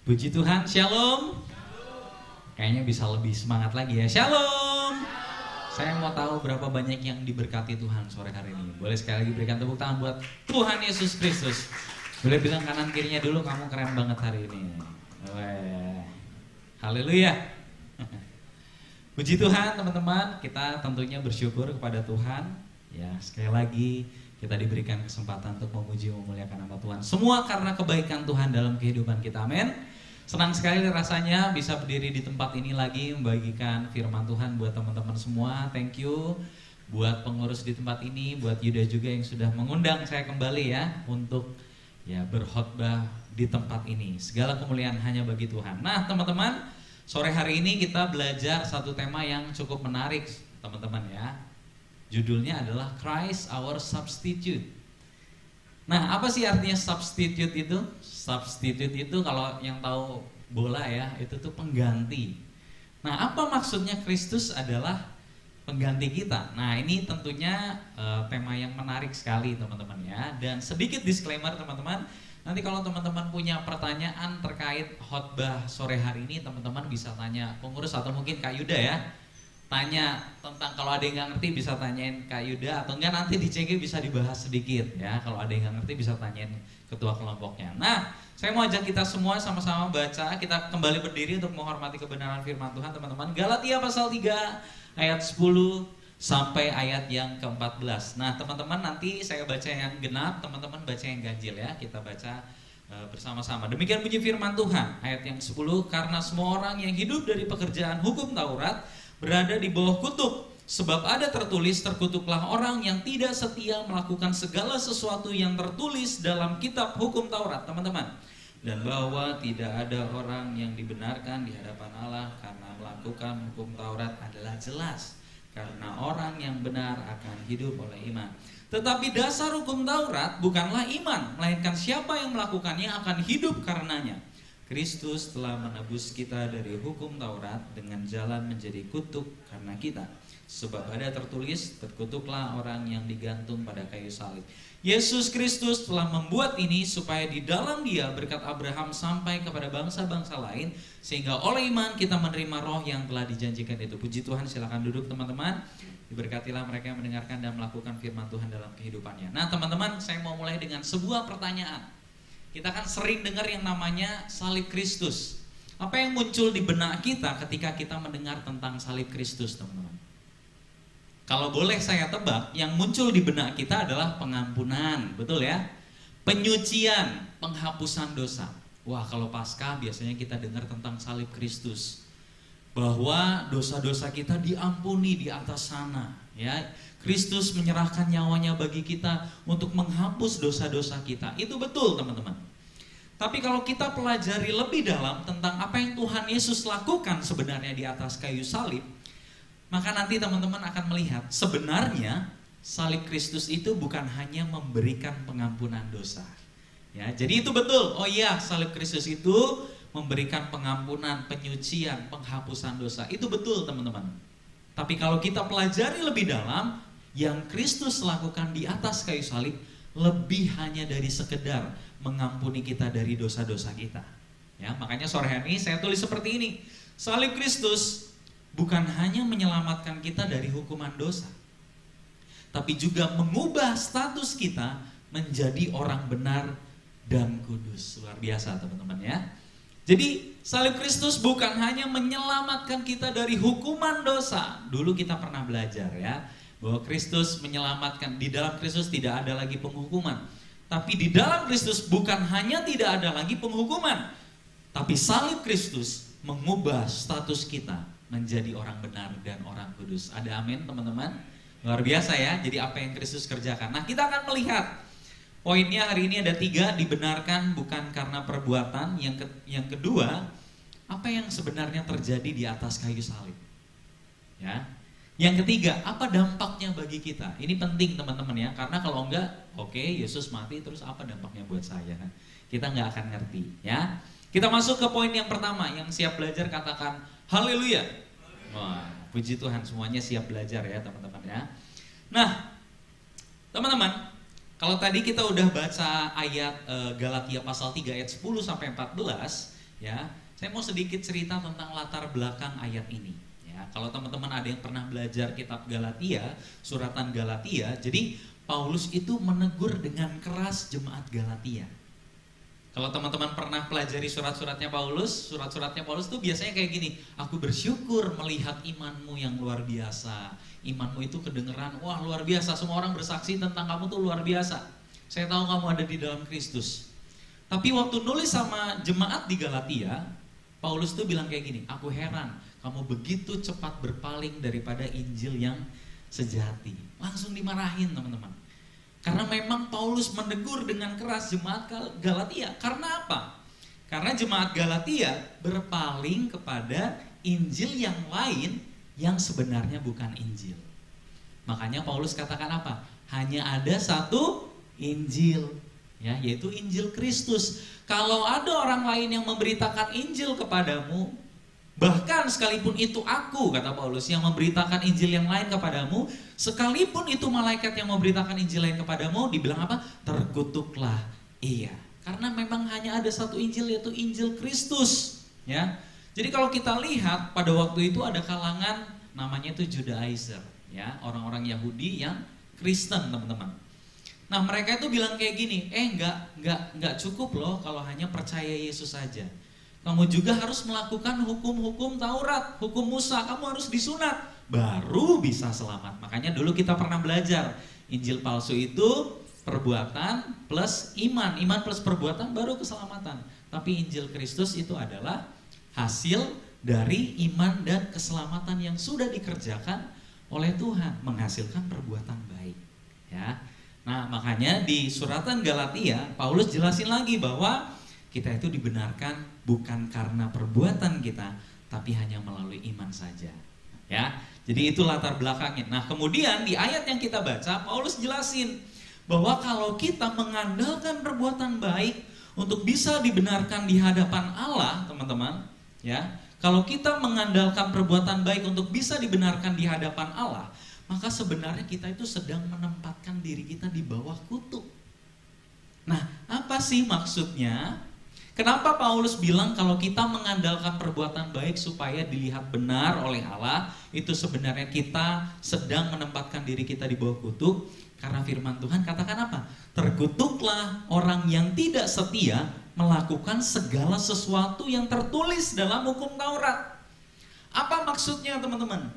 Puji Tuhan, shalom. Kayaknya bisa lebih semangat lagi ya. Shalom. Saya mau tahu berapa banyak yang diberkati Tuhan sore hari ini. Boleh sekali lagi berikan tepuk tangan buat Tuhan Yesus Kristus. Boleh bilang kanan kirinya dulu, kamu keren banget hari ini. Weh. Haleluya. Puji Tuhan teman-teman, kita tentunya bersyukur kepada Tuhan. Ya, sekali lagi kita diberikan kesempatan untuk memuji memuliakan nama Tuhan. Semua karena kebaikan Tuhan dalam kehidupan kita. Amin. Senang sekali rasanya bisa berdiri di tempat ini lagi membagikan firman Tuhan buat teman-teman semua. Thank you buat pengurus di tempat ini, buat Yuda juga yang sudah mengundang saya kembali ya untuk ya berkhotbah di tempat ini. Segala kemuliaan hanya bagi Tuhan. Nah, teman-teman, sore hari ini kita belajar satu tema yang cukup menarik, teman-teman ya. Judulnya adalah Christ our substitute. Nah, apa sih artinya substitute itu? Substitute itu kalau yang tahu bola ya, itu tuh pengganti. Nah, apa maksudnya Kristus adalah pengganti kita? Nah, ini tentunya tema yang menarik sekali teman-teman ya. Dan sedikit disclaimer teman-teman, nanti kalau teman-teman punya pertanyaan terkait khotbah sore hari ini, teman-teman bisa tanya pengurus atau mungkin Kak Yuda ya. Tanya tentang, kalau ada yang nggak ngerti bisa tanyain Kak Yuda, atau enggak nanti di CG bisa dibahas sedikit ya. Kalau ada yang nggak ngerti bisa tanyain ketua kelompoknya. Nah, saya mau ajak kita semua sama-sama baca. Kita kembali berdiri untuk menghormati kebenaran firman Tuhan teman-teman. Galatia pasal 3 ayat 10 sampai ayat yang ke-14. Nah teman-teman, nanti saya baca yang genap, teman-teman baca yang ganjil ya. Kita baca bersama-sama. Demikian bunyi firman Tuhan ayat yang 10. Karena semua orang yang hidup dari pekerjaan hukum Taurat berada di bawah kutuk. Sebab ada tertulis, terkutuklah orang yang tidak setia melakukan segala sesuatu yang tertulis dalam kitab hukum Taurat, teman-teman. Dan bahwa tidak ada orang yang dibenarkan di hadapan Allah karena melakukan hukum Taurat adalah jelas. Karena orang yang benar akan hidup oleh iman. Tetapi dasar hukum Taurat bukanlah iman, melainkan siapa yang melakukannya akan hidup karenanya. Kristus telah menebus kita dari hukum Taurat dengan jalan menjadi kutuk karena kita. Sebab ada tertulis, terkutuklah orang yang digantung pada kayu salib. Yesus Kristus telah membuat ini supaya di dalam Dia berkat Abraham sampai kepada bangsa-bangsa lain, sehingga oleh iman kita menerima roh yang telah dijanjikan itu. Puji Tuhan, silakan duduk teman-teman. Diberkatilah mereka yang mendengarkan dan melakukan firman Tuhan dalam kehidupannya. Nah teman-teman, saya mau mulai dengan sebuah pertanyaan. Kita kan sering dengar yang namanya salib Kristus. Apa yang muncul di benak kita ketika kita mendengar tentang salib Kristus, teman-teman? Kalau boleh saya tebak, yang muncul di benak kita adalah pengampunan, betul ya? Penyucian, penghapusan dosa. Wah, kalau Paskah biasanya kita dengar tentang salib Kristus, bahwa dosa-dosa kita diampuni di atas sana, ya. Kristus menyerahkan nyawanya bagi kita untuk menghapus dosa-dosa kita. Itu betul, teman-teman. Tapi kalau kita pelajari lebih dalam tentang apa yang Tuhan Yesus lakukan sebenarnya di atas kayu salib, maka nanti teman-teman akan melihat sebenarnya salib Kristus itu bukan hanya memberikan pengampunan dosa. Ya, jadi itu betul. Oh iya, salib Kristus itu memberikan pengampunan, penyucian, penghapusan dosa. Itu betul, teman-teman. Tapi kalau kita pelajari lebih dalam, yang Kristus lakukan di atas kayu salib lebih hanya dari sekedar mengampuni kita dari dosa-dosa kita. Ya, makanya sore hari ini saya tulis seperti ini. Salib Kristus bukan hanya menyelamatkan kita dari hukuman dosa, tapi juga mengubah status kita menjadi orang benar dan kudus. Luar biasa, teman-teman ya. Jadi salib Kristus bukan hanya menyelamatkan kita dari hukuman dosa. Dulu kita pernah belajar ya, bahwa Kristus menyelamatkan, di dalam Kristus tidak ada lagi penghukuman. Tapi di dalam Kristus bukan hanya tidak ada lagi penghukuman, tapi salib Kristus mengubah status kita menjadi orang benar dan orang kudus. Ada amin, teman-teman? Luar biasa ya, jadi apa yang Kristus kerjakan. Nah, kita akan melihat poinnya hari ini ada 3, dibenarkan bukan karena perbuatan. Yang kedua, apa yang sebenarnya terjadi di atas kayu salib. Ya. Yang ketiga, apa dampaknya bagi kita? Ini penting teman-teman ya, karena kalau enggak, oke, Yesus mati, terus apa dampaknya buat saya? Kita nggak akan ngerti ya. Kita masuk ke poin yang pertama. Yang siap belajar katakan haleluya. Wah, puji Tuhan, semuanya siap belajar ya teman-teman ya. Nah, teman-teman, kalau tadi kita udah baca ayat Galatia pasal 3 ayat 10 sampai 14, Ya, saya mau sedikit cerita tentang latar belakang ayat ini. Ya, kalau teman-teman ada yang pernah belajar kitab Galatia, suratan Galatia, jadi Paulus itu menegur dengan keras jemaat Galatia. Kalau teman-teman pernah pelajari surat-suratnya Paulus tuh biasanya kayak gini, aku bersyukur melihat imanmu yang luar biasa. Imanmu itu kedengeran, wah luar biasa, semua orang bersaksi tentang kamu tuh luar biasa. Saya tahu kamu ada di dalam Kristus. Tapi waktu nulis sama jemaat di Galatia, Paulus tuh bilang kayak gini, aku heran, kamu begitu cepat berpaling daripada Injil yang sejati. Langsung dimarahin teman-teman. Karena memang Paulus menegur dengan keras jemaat Galatia. Karena apa? Karena jemaat Galatia berpaling kepada Injil yang lain yang sebenarnya bukan Injil. Makanya Paulus katakan apa? Hanya ada satu Injil, ya, yaitu Injil Kristus. Kalau ada orang lain yang memberitakan Injil kepadamu, bahkan sekalipun itu aku, kata Paulus, yang memberitakan Injil yang lain kepadamu, sekalipun itu malaikat yang memberitakan Injil lain kepadamu, dibilang apa? Terkutuklah ia. Karena memang hanya ada satu Injil, yaitu Injil Kristus. Ya. Jadi kalau kita lihat pada waktu itu ada kalangan namanya itu Judaizer, ya, orang-orang Yahudi yang Kristen, teman-teman. Nah mereka itu bilang kayak gini, enggak cukup loh kalau hanya percaya Yesus saja. Kamu juga harus melakukan hukum-hukum Taurat, hukum Musa, kamu harus disunat, baru bisa selamat. Makanya dulu kita pernah belajar, Injil palsu itu perbuatan plus iman, iman plus perbuatan baru keselamatan. Tapi Injil Kristus itu adalah hasil dari iman dan keselamatan yang sudah dikerjakan oleh Tuhan, menghasilkan perbuatan baik. Ya, nah makanya di suratan Galatia, Paulus jelasin lagi bahwa kita itu dibenarkan bukan karena perbuatan kita, tapi hanya melalui iman saja. Ya, jadi itu latar belakangnya. Nah, kemudian di ayat yang kita baca, Paulus jelasin bahwa kalau kita mengandalkan perbuatan baik untuk bisa dibenarkan di hadapan Allah, teman-teman, ya, kalau kita mengandalkan perbuatan baik untuk bisa dibenarkan di hadapan Allah, maka sebenarnya kita itu sedang menempatkan diri kita di bawah kutuk. Nah, apa sih maksudnya? Kenapa Paulus bilang kalau kita mengandalkan perbuatan baik supaya dilihat benar oleh Allah, itu sebenarnya kita sedang menempatkan diri kita di bawah kutuk? Karena firman Tuhan katakan apa? Terkutuklah orang yang tidak setia melakukan segala sesuatu yang tertulis dalam hukum Taurat. Apa maksudnya teman-teman?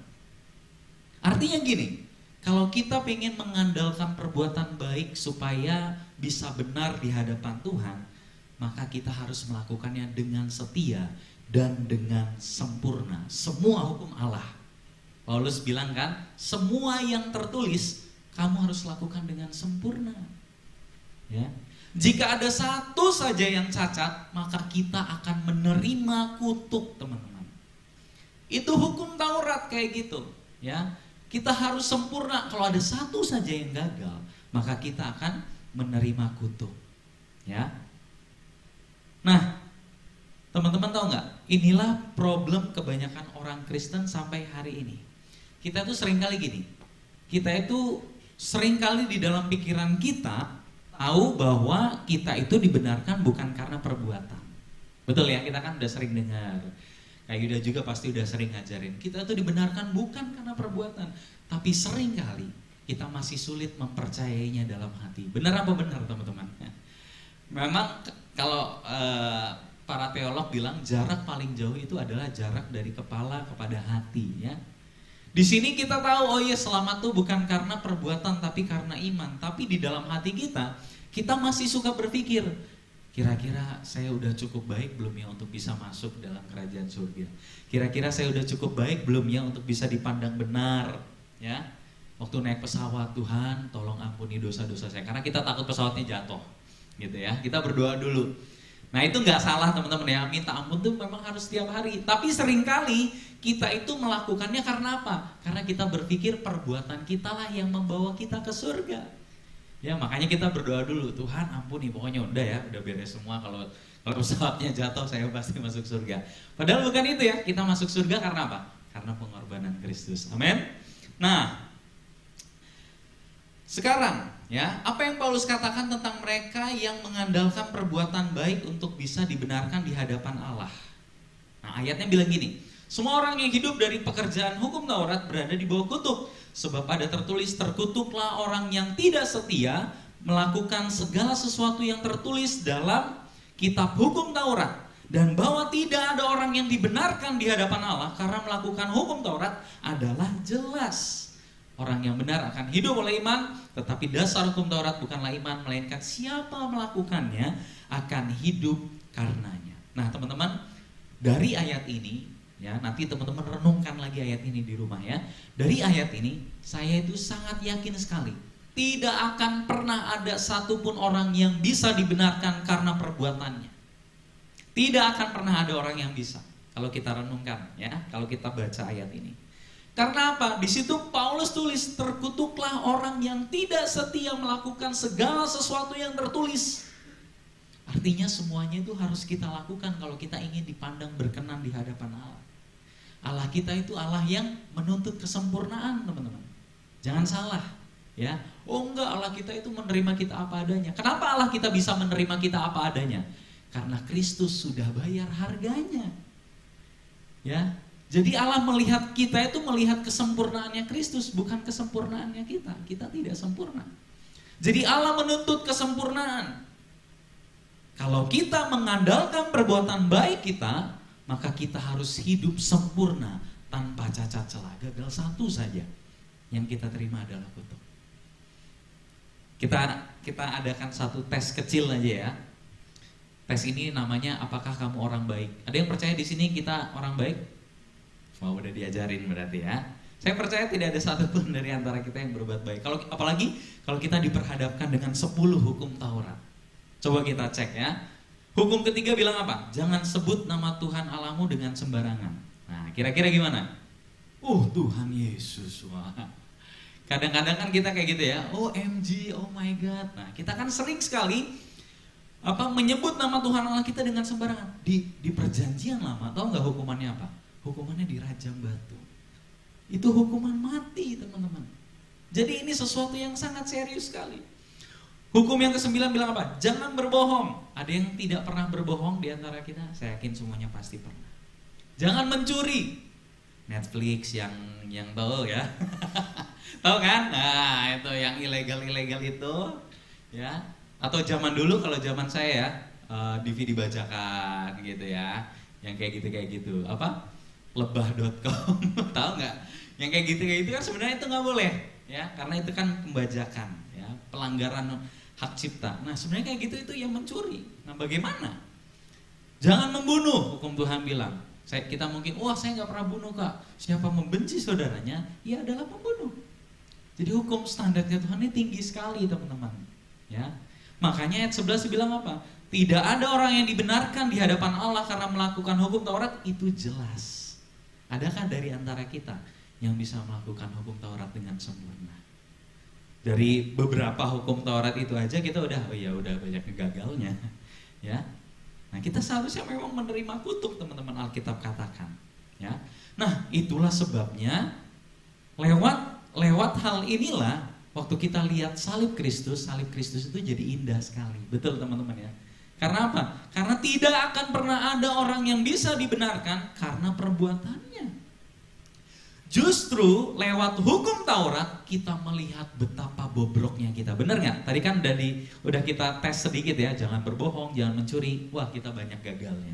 Artinya gini, kalau kita pengen mengandalkan perbuatan baik supaya bisa benar di hadapan Tuhan, maka kita harus melakukannya dengan setia dan dengan sempurna. Semua hukum Allah. Paulus bilang kan, semua yang tertulis kamu harus lakukan dengan sempurna. Ya. Jika ada satu saja yang cacat, maka kita akan menerima kutuk, teman-teman. Itu hukum Taurat kayak gitu, ya. Kita harus sempurna. Kalau ada satu saja yang gagal, maka kita akan menerima kutuk. Ya. Nah, teman-teman tahu nggak? Inilah problem kebanyakan orang Kristen sampai hari ini. Kita tuh seringkali gini. Kita itu seringkali di dalam pikiran kita tahu bahwa kita itu dibenarkan bukan karena perbuatan. Betul ya, kita kan udah sering dengar. Kayak Yuda juga pasti udah sering ngajarin. Kita tuh dibenarkan bukan karena perbuatan, tapi seringkali kita masih sulit mempercayainya dalam hati. Benar apa benar, teman-teman? Memang kalau para teolog bilang jarak paling jauh itu adalah jarak dari kepala kepada hati, ya. Di sini kita tahu, oh iya, selamat tuh bukan karena perbuatan tapi karena iman. Tapi di dalam hati kita masih suka berpikir, kira-kira saya udah cukup baik belum ya untuk bisa masuk dalam kerajaan surga? Kira-kira saya udah cukup baik belum ya untuk bisa dipandang benar, ya? Waktu naik pesawat, Tuhan tolong ampuni dosa-dosa saya, karena kita takut pesawatnya jatuh, gitu ya. Kita berdoa dulu. Nah itu nggak salah teman-teman ya, minta ampun tuh memang harus setiap hari. Tapi seringkali kita itu melakukannya karena apa? Karena kita berpikir perbuatan kita lah yang membawa kita ke surga. Ya makanya kita berdoa dulu, Tuhan ampuni, pokoknya udah ya, udah beres semua. Kalau pesawatnya jatuh saya pasti masuk surga. Padahal bukan itu ya, kita masuk surga karena apa? Karena pengorbanan Kristus. Amin. Nah, Sekarang, ya, apa yang Paulus katakan tentang mereka yang mengandalkan perbuatan baik untuk bisa dibenarkan di hadapan Allah? Nah, ayatnya bilang gini, semua orang yang hidup dari pekerjaan hukum Taurat berada di bawah kutuk. Sebab ada tertulis, terkutuklah orang yang tidak setia melakukan segala sesuatu yang tertulis dalam kitab hukum Taurat. Dan bahwa tidak ada orang yang dibenarkan di hadapan Allah karena melakukan hukum Taurat adalah jelas. Orang yang benar akan hidup oleh iman, tetapi dasar hukum Taurat bukanlah iman, melainkan siapa melakukannya akan hidup karenanya. Nah teman-teman, dari ayat ini, ya nanti teman-teman renungkan lagi ayat ini di rumah ya. Dari ayat ini, saya itu sangat yakin sekali, tidak akan pernah ada satupun orang yang bisa dibenarkan karena perbuatannya. Tidak akan pernah ada orang yang bisa, kalau kita renungkan ya, kalau kita baca ayat ini. Karena apa? Di situ Paulus tulis, terkutuklah orang yang tidak setia melakukan segala sesuatu yang tertulis. Artinya semuanya itu harus kita lakukan kalau kita ingin dipandang berkenan di hadapan Allah. Allah kita itu Allah yang menuntut kesempurnaan, teman-teman. Jangan salah, ya. Oh enggak, Allah kita itu menerima kita apa adanya. Kenapa Allah kita bisa menerima kita apa adanya? Karena Kristus sudah bayar harganya. Ya. Jadi Allah melihat kita itu melihat kesempurnaannya Kristus, bukan kesempurnaannya kita. Kita tidak sempurna. Jadi Allah menuntut kesempurnaan. Kalau kita mengandalkan perbuatan baik kita, maka kita harus hidup sempurna tanpa cacat celah. Gagal satu saja yang kita terima adalah kutuk. Kita adakan satu tes kecil aja ya. Tes ini namanya apakah kamu orang baik? Ada yang percaya di sini kita orang baik? Mau udah diajarin berarti ya. Saya percaya tidak ada satupun dari antara kita yang berbuat baik. Apalagi kalau kita diperhadapkan dengan 10 hukum Taurat. Coba kita cek ya. Hukum ketiga bilang apa? Jangan sebut nama Tuhan Allahmu dengan sembarangan. Nah, kira-kira gimana? Tuhan Yesus. Wah. Kadang-kadang kan kita kayak gitu ya. OMG, oh my God. Nah, kita kan sering sekali menyebut nama Tuhan Allah kita dengan sembarangan. Di perjanjian lama, tahu nggak hukumannya apa? Hukumannya dirajam batu. Itu hukuman mati, teman-teman. Jadi ini sesuatu yang sangat serius sekali. Hukum yang ke-9 bilang apa? Jangan berbohong. Ada yang tidak pernah berbohong di antara kita? Saya yakin semuanya pasti pernah. Jangan mencuri. Netflix yang tahu ya. Tahu kan? Nah, itu yang ilegal itu, ya. Atau zaman dulu, kalau zaman saya ya, DVD bajakan gitu ya. Yang kayak gitu. Apa? Lebah.com. Tahu nggak? Yang kayak gitu kan sebenarnya itu nggak boleh ya, karena itu kan pembajakan ya, pelanggaran hak cipta. Nah sebenarnya kayak gitu itu yang mencuri. Nah bagaimana? Jangan membunuh, hukum Tuhan bilang. Kita mungkin, saya nggak pernah bunuh kak. Siapa membenci saudaranya, ia adalah pembunuh. Jadi hukum standarnya Tuhan ini tinggi sekali teman-teman. Ya, makanya ayat 11 bilang apa? Tidak ada orang yang dibenarkan di hadapan Allah karena melakukan hukum Taurat, itu jelas. Adakah dari antara kita yang bisa melakukan hukum Taurat dengan sempurna? Dari beberapa hukum Taurat itu aja kita udah banyak gagalnya, ya. Nah kita seharusnya memang menerima kutuk, teman-teman, Alkitab katakan, ya. Nah itulah sebabnya lewat hal inilah waktu kita lihat salib Kristus itu jadi indah sekali, betul teman-teman ya. Karena apa? Karena tidak akan pernah ada orang yang bisa dibenarkan karena perbuatannya. Justru lewat hukum Taurat kita melihat betapa bobroknya kita. Benar nggak? Tadi kan udah kita tes sedikit ya, jangan berbohong, jangan mencuri. Wah, kita banyak gagalnya.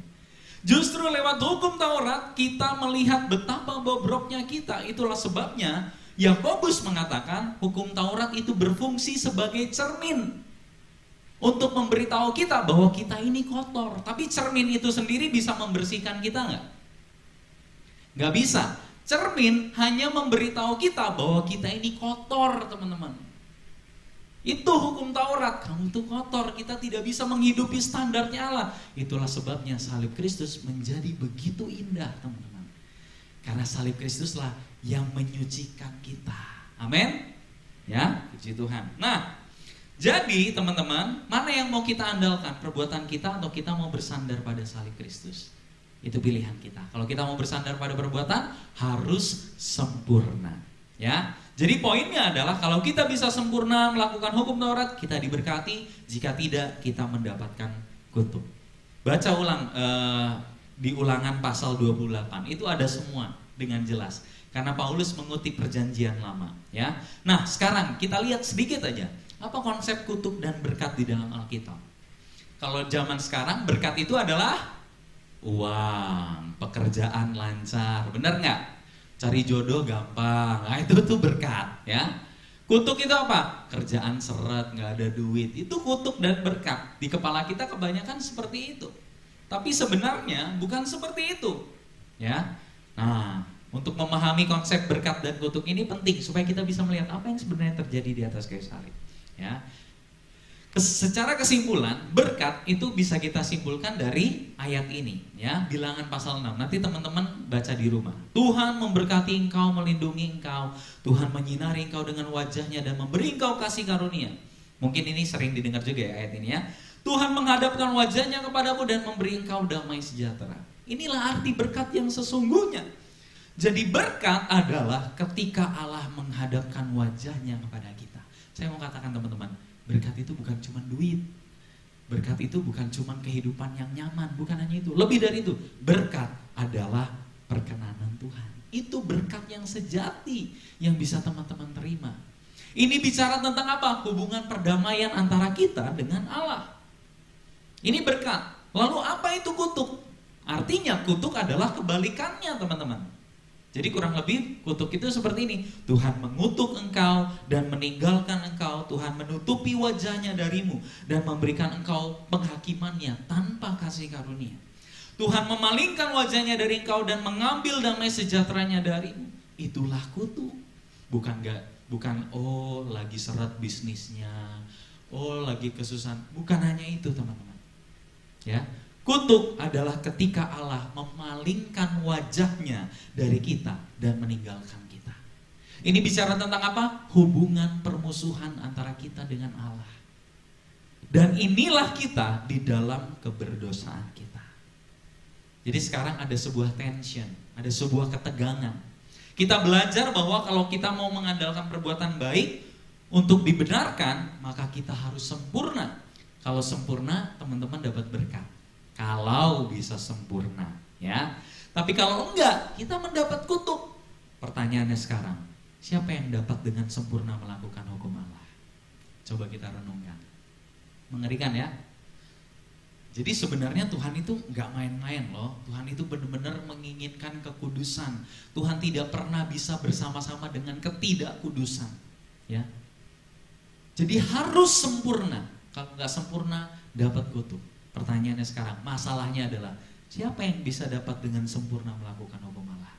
Justru lewat hukum Taurat kita melihat betapa bobroknya kita. Itulah sebabnya Yakobus mengatakan hukum Taurat itu berfungsi sebagai cermin untuk memberitahu kita bahwa kita ini kotor. Tapi cermin itu sendiri bisa membersihkan kita nggak? Nggak bisa. Cermin hanya memberitahu kita bahwa kita ini kotor, teman-teman. Itu hukum Taurat. Kamu itu kotor, kita tidak bisa menghidupi standarnya Allah. Itulah sebabnya salib Kristus menjadi begitu indah, teman-teman. Karena salib Kristuslah yang menyucikan kita. Amin. Ya, puji Tuhan. Nah, jadi teman-teman, mana yang mau kita andalkan? Perbuatan kita atau kita mau bersandar pada salib Kristus? Itu pilihan kita. Kalau kita mau bersandar pada perbuatan, harus sempurna. Ya. Jadi poinnya adalah kalau kita bisa sempurna melakukan hukum Taurat, kita diberkati. Jika tidak, kita mendapatkan kutuk. Baca ulang di Ulangan pasal 28. Itu ada semua dengan jelas. Karena Paulus mengutip perjanjian lama, ya. Nah, sekarang kita lihat sedikit aja apa konsep kutuk dan berkat di dalam Alkitab. Kalau zaman sekarang berkat itu adalah uang, pekerjaan lancar, benar nggak? Cari jodoh gampang, nah itu tuh berkat, ya. Kutuk itu apa? Kerjaan seret, nggak ada duit, itu kutuk dan berkat. Di kepala kita kebanyakan seperti itu, tapi sebenarnya bukan seperti itu, ya. Nah, untuk memahami konsep berkat dan kutuk ini penting supaya kita bisa melihat apa yang sebenarnya terjadi di atas kayu salib, ya. Secara kesimpulan, berkat itu bisa kita simpulkan dari ayat ini, ya. Bilangan pasal 6. Nanti teman-teman baca di rumah. Tuhan memberkati engkau, melindungi engkau. Tuhan menyinari engkau dengan wajahnya dan memberi engkau kasih karunia. Mungkin ini sering didengar juga ya ayat ini, ya. Tuhan menghadapkan wajahnya kepadamu dan memberi engkau damai sejahtera. Inilah arti berkat yang sesungguhnya. Jadi berkat adalah ketika Allah menghadapkan wajahnya kepada kita. Saya mau katakan teman-teman, berkat itu bukan cuma duit. Berkat itu bukan cuma kehidupan yang nyaman, bukan hanya itu. Lebih dari itu, berkat adalah perkenanan Tuhan. Itu berkat yang sejati yang bisa teman-teman terima. Ini bicara tentang apa? Hubungan perdamaian antara kita dengan Allah. Ini berkat. Lalu apa itu kutuk? Artinya kutuk adalah kebalikannya, teman-teman. Jadi kurang lebih kutuk itu seperti ini. Tuhan mengutuk engkau dan meninggalkan engkau. Tuhan menutupi wajahnya darimu dan memberikan engkau penghakimannya tanpa kasih karunia. Tuhan memalingkan wajahnya dari engkau dan mengambil damai sejahteranya darimu. Itulah kutuk. Bukan oh lagi seret bisnisnya, oh lagi kesusahan. Bukan hanya itu, teman-teman. Ya. Kutuk adalah ketika Allah memalingkan wajahnya dari kita dan meninggalkan kita. Ini bicara tentang apa? Hubungan permusuhan antara kita dengan Allah. Dan inilah kita di dalam keberdosaan kita. Jadi sekarang ada sebuah tension, ada sebuah ketegangan. Kita belajar bahwa kalau kita mau mengandalkan perbuatan baik untuk dibenarkan, maka kita harus sempurna. Kalau sempurna, teman-teman dapat berkat. Kalau bisa sempurna, ya. Tapi kalau enggak, kita mendapat kutuk. Pertanyaannya sekarang, siapa yang dapat dengan sempurna melakukan hukum Allah? Coba kita renungkan. Mengerikan ya. Jadi sebenarnya Tuhan itu enggak main-main loh. Tuhan itu benar-benar menginginkan kekudusan. Tuhan tidak pernah bisa bersama-sama dengan ketidakkudusan, ya. Jadi harus sempurna. Kalau enggak sempurna, dapat kutuk. Pertanyaannya sekarang, masalahnya adalah siapa yang bisa dapat dengan sempurna melakukan hukum Allah?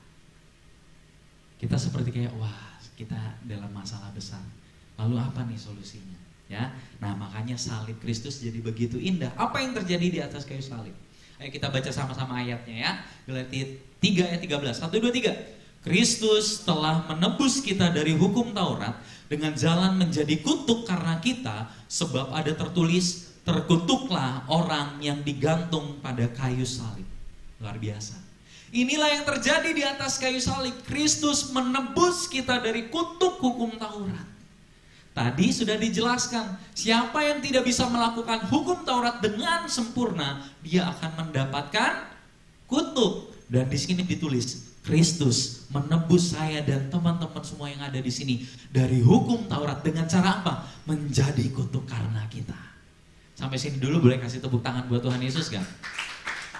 Kita seperti kayak, wah, kita dalam masalah besar. Lalu apa nih solusinya? Ya, nah makanya salib Kristus jadi begitu indah. Apa yang terjadi di atas kayu salib? Ayo kita baca sama-sama ayatnya ya. Galatia 3 ayat 13. 1, 2, 3. Kristus telah menebus kita dari hukum Taurat dengan jalan menjadi kutuk karena kita, sebab ada tertulis, terkutuklah orang yang digantung pada kayu salib. Luar biasa. Inilah yang terjadi di atas kayu salib. Kristus menebus kita dari kutuk hukum Taurat. Tadi sudah dijelaskan, siapa yang tidak bisa melakukan hukum Taurat dengan sempurna, dia akan mendapatkan kutuk. Dan di sini ditulis, Kristus menebus saya dan teman-teman semua yang ada di sini dari hukum Taurat dengan cara apa? Menjadi kutuk karena kita. Sampai sini dulu boleh kasih tepuk tangan buat Tuhan Yesus kan?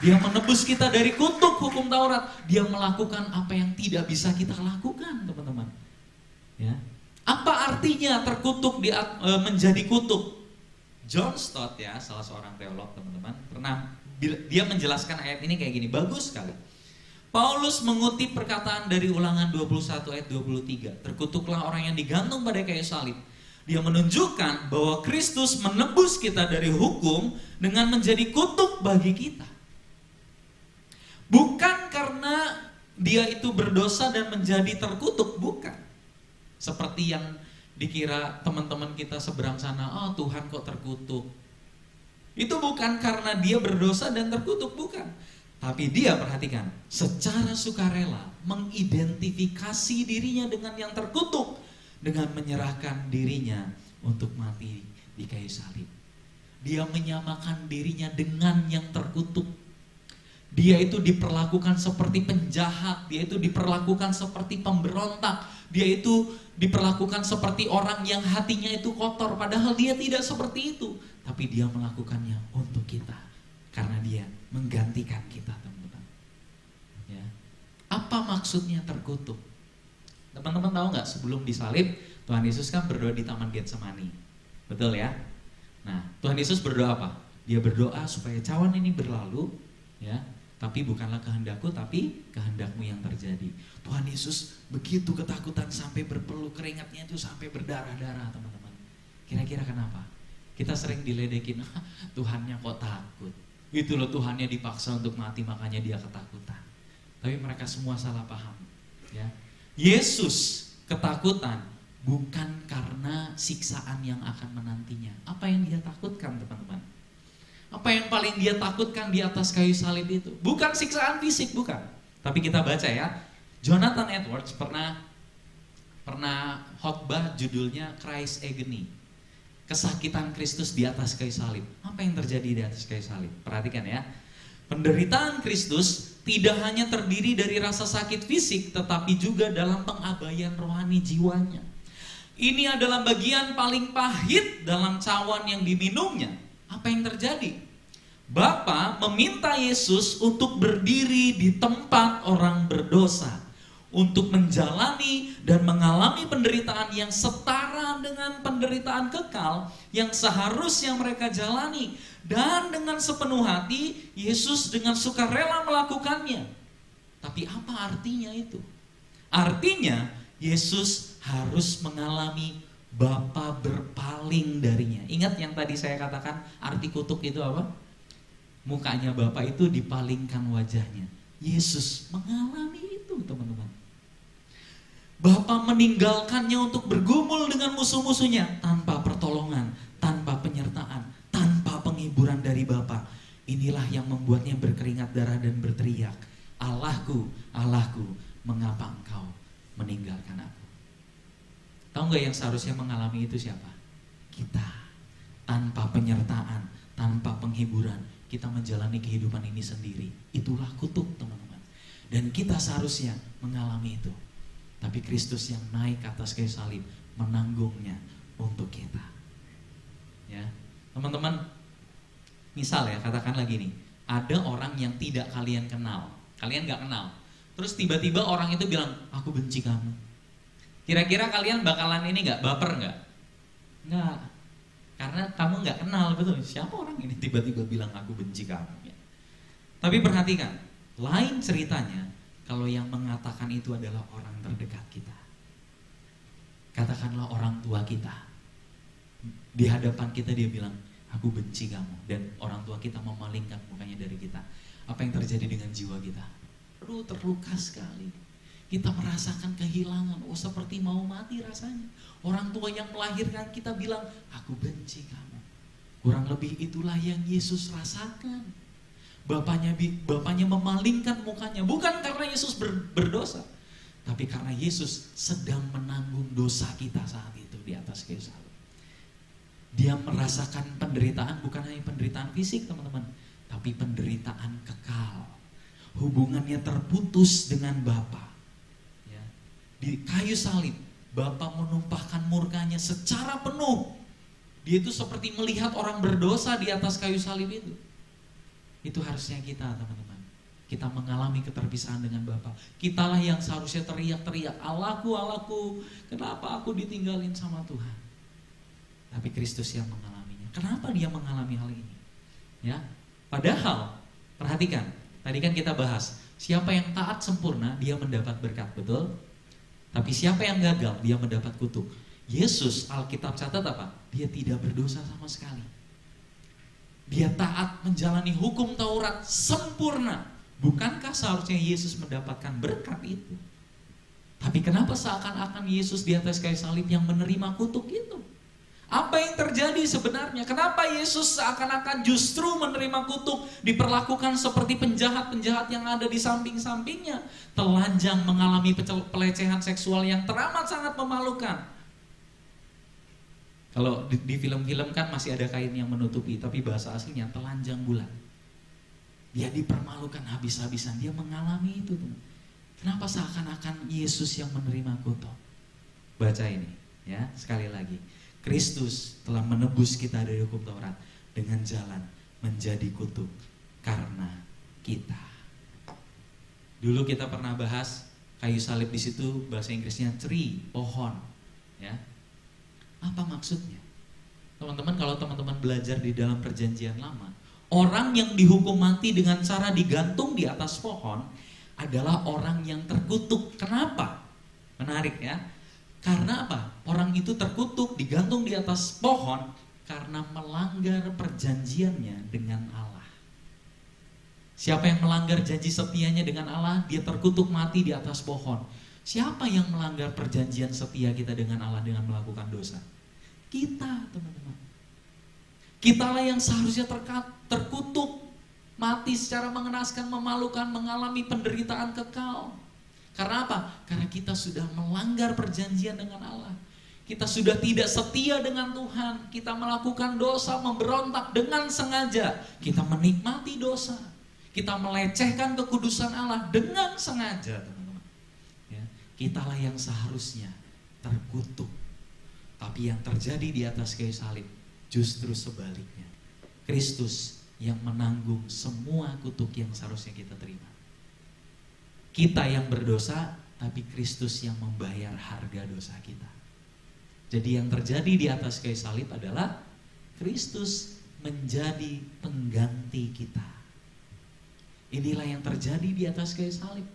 Dia menebus kita dari kutuk hukum Taurat. Dia melakukan apa yang tidak bisa kita lakukan, teman-teman. Ya. Apa artinya terkutuk menjadi kutuk? John Stott ya, salah seorang teolog, teman-teman, dia menjelaskan ayat ini kayak gini, bagus sekali. Paulus mengutip perkataan dari Ulangan 21 ayat 23. Terkutuklah orang yang digantung pada kayu salib. Dia menunjukkan bahwa Kristus menebus kita dari hukum dengan menjadi kutuk bagi kita. Bukan karena dia itu berdosa dan menjadi terkutuk, bukan. Seperti yang dikira teman-teman kita seberang sana, oh Tuhan kok terkutuk. Itu bukan karena dia berdosa dan terkutuk, bukan. Tapi dia, perhatikan, secara sukarela mengidentifikasi dirinya dengan yang terkutuk, dengan menyerahkan dirinya untuk mati di kayu salib. Dia menyamakan dirinya dengan yang terkutuk. Dia itu diperlakukan seperti penjahat, dia itu diperlakukan seperti pemberontak, dia itu diperlakukan seperti orang yang hatinya itu kotor, padahal dia tidak seperti itu. Tapi dia melakukannya untuk kita, karena dia menggantikan kita, teman-teman. Ya. Apa maksudnya terkutuk? Teman-teman tahu nggak, sebelum disalib Tuhan Yesus kan berdoa di Taman Getsemani, betul ya? Nah, Tuhan Yesus berdoa apa? Dia berdoa supaya cawan ini berlalu, ya. Tapi bukanlah kehendakku, tapi kehendakmu yang terjadi. Tuhan Yesus begitu ketakutan sampai berpeluh, keringatnya itu sampai berdarah-darah, teman-teman. Kira-kira kenapa? Kita sering diledekin, Tuhannya kok takut. Itu loh, Tuhannya dipaksa untuk mati, makanya dia ketakutan. Tapi mereka semua salah paham. Ya. Yesus ketakutan bukan karena siksaan yang akan menantinya. Apa yang dia takutkan, teman-teman? Apa yang paling dia takutkan di atas kayu salib itu? Bukan siksaan fisik, bukan. Tapi kita baca ya, Jonathan Edwards pernah khotbah judulnya Christ Agony, kesakitan Kristus di atas kayu salib. Apa yang terjadi di atas kayu salib? Perhatikan ya, penderitaan Kristus tidak hanya terdiri dari rasa sakit fisik, tetapi juga dalam pengabaian rohani jiwanya. Ini adalah bagian paling pahit dalam cawan yang diminumnya. Apa yang terjadi? Bapa meminta Yesus untuk berdiri di tempat orang berdosa, untuk menjalani dan mengalami penderitaan yang setara dengan penderitaan kekal yang seharusnya mereka jalani. Dan dengan sepenuh hati Yesus dengan sukarela melakukannya. Tapi apa artinya itu? Artinya Yesus harus mengalami Bapa berpaling darinya. Ingat yang tadi saya katakan, arti kutuk itu apa? Mukanya Bapa itu dipalingkan wajahnya. Yesus mengalami itu, teman-teman. Bapa meninggalkannya untuk bergumul dengan musuh-musuhnya tanpa pertolongan, tanpa penyertaan, tanpa penghiburan dari Bapa. Inilah yang membuatnya berkeringat darah dan berteriak, Allahku, Allahku, mengapa engkau meninggalkan aku? Tahu nggak yang seharusnya mengalami itu siapa? Kita. Tanpa penyertaan, tanpa penghiburan, kita menjalani kehidupan ini sendiri. Itulah kutuk, teman-teman. Dan kita seharusnya mengalami itu. Tapi Kristus yang naik ke atas kayu salib menanggungnya untuk kita. Ya, teman-teman. Misal ya, katakan lagi nih, ada orang yang tidak kalian kenal, kalian nggak kenal. Terus tiba-tiba orang itu bilang, aku benci kamu. Kira-kira kalian bakalan ini nggak, baper nggak? Nggak, karena kamu nggak kenal, betul. Siapa orang ini tiba-tiba bilang aku benci kamu? Ya. Tapi perhatikan, lain ceritanya kalau yang mengatakan itu adalah orang terdekat kita. Katakanlah orang tua kita. Di hadapan kita dia bilang, aku benci kamu. Dan orang tua kita memalingkan mukanya dari kita. Apa yang terjadi dengan jiwa kita? Aduh, terluka sekali. Kita merasakan kehilangan, seperti mau mati rasanya. Orang tua yang melahirkan kita bilang, aku benci kamu. Kurang lebih itulah yang Yesus rasakan. Bapaknya memalingkan mukanya, bukan karena Yesus berdosa, tapi karena Yesus sedang menanggung dosa kita saat itu di atas kayu salib. Dia merasakan penderitaan, bukan hanya penderitaan fisik, teman-teman, tapi penderitaan kekal. Hubungannya terputus dengan Bapa. Di kayu salib, Bapa menumpahkan murkanya secara penuh. Dia itu seperti melihat orang berdosa di atas kayu salib itu. Itu harusnya kita, teman-teman. Kita mengalami keterpisahan dengan Bapa. Kitalah yang seharusnya teriak-teriak, Allahku, Allahku, kenapa aku ditinggalin sama Tuhan? Tapi Kristus yang mengalaminya. Kenapa dia mengalami hal ini? Ya, padahal, perhatikan, tadi kan kita bahas, siapa yang taat sempurna, dia mendapat berkat, betul? Tapi siapa yang gagal, dia mendapat kutuk. Yesus, Alkitab catat apa? Dia tidak berdosa sama sekali. Dia taat menjalani hukum Taurat sempurna. Bukankah seharusnya Yesus mendapatkan berkat itu? Tapi kenapa seakan-akan Yesus di atas kayu salib yang menerima kutuk itu? Apa yang terjadi sebenarnya? Kenapa Yesus seakan-akan justru menerima kutuk, diperlakukan seperti penjahat-penjahat yang ada di samping-sampingnya, telanjang, mengalami pelecehan seksual yang teramat sangat memalukan. Kalau di film-film kan masih ada kain yang menutupi, tapi bahasa aslinya telanjang bulat. Dia dipermalukan habis-habisan, dia mengalami itu. Kenapa seakan-akan Yesus yang menerima kutuk? Baca ini, ya, sekali lagi. Kristus telah menebus kita dari hukum Taurat dengan jalan menjadi kutuk karena kita. Dulu kita pernah bahas kayu salib, di situ bahasa Inggrisnya tree, pohon, ya. Apa maksudnya? Teman-teman, kalau teman-teman belajar di dalam Perjanjian Lama, orang yang dihukum mati dengan cara digantung di atas pohon adalah orang yang terkutuk. Kenapa? Menarik ya. Karena apa? Orang itu terkutuk, digantung di atas pohon karena melanggar perjanjiannya dengan Allah. Siapa yang melanggar janji setianya dengan Allah, dia terkutuk mati di atas pohon. Siapa yang melanggar perjanjian setia kita dengan Allah dengan melakukan dosa? Kita, teman-teman. Kitalah yang seharusnya terkutuk, mati secara mengenaskan, memalukan, mengalami penderitaan kekal. Karena apa? Karena kita sudah melanggar perjanjian dengan Allah. Kita sudah tidak setia dengan Tuhan. Kita melakukan dosa, memberontak dengan sengaja. Kita menikmati dosa. Kita melecehkan kekudusan Allah dengan sengaja, teman-teman. Ya, kitalah yang seharusnya terkutuk. Tapi yang terjadi di atas kayu salib justru sebaliknya. Kristus yang menanggung semua kutuk yang seharusnya kita terima. Kita yang berdosa, tapi Kristus yang membayar harga dosa kita. Jadi yang terjadi di atas kayu salib adalah Kristus menjadi pengganti kita. Inilah yang terjadi di atas kayu salib.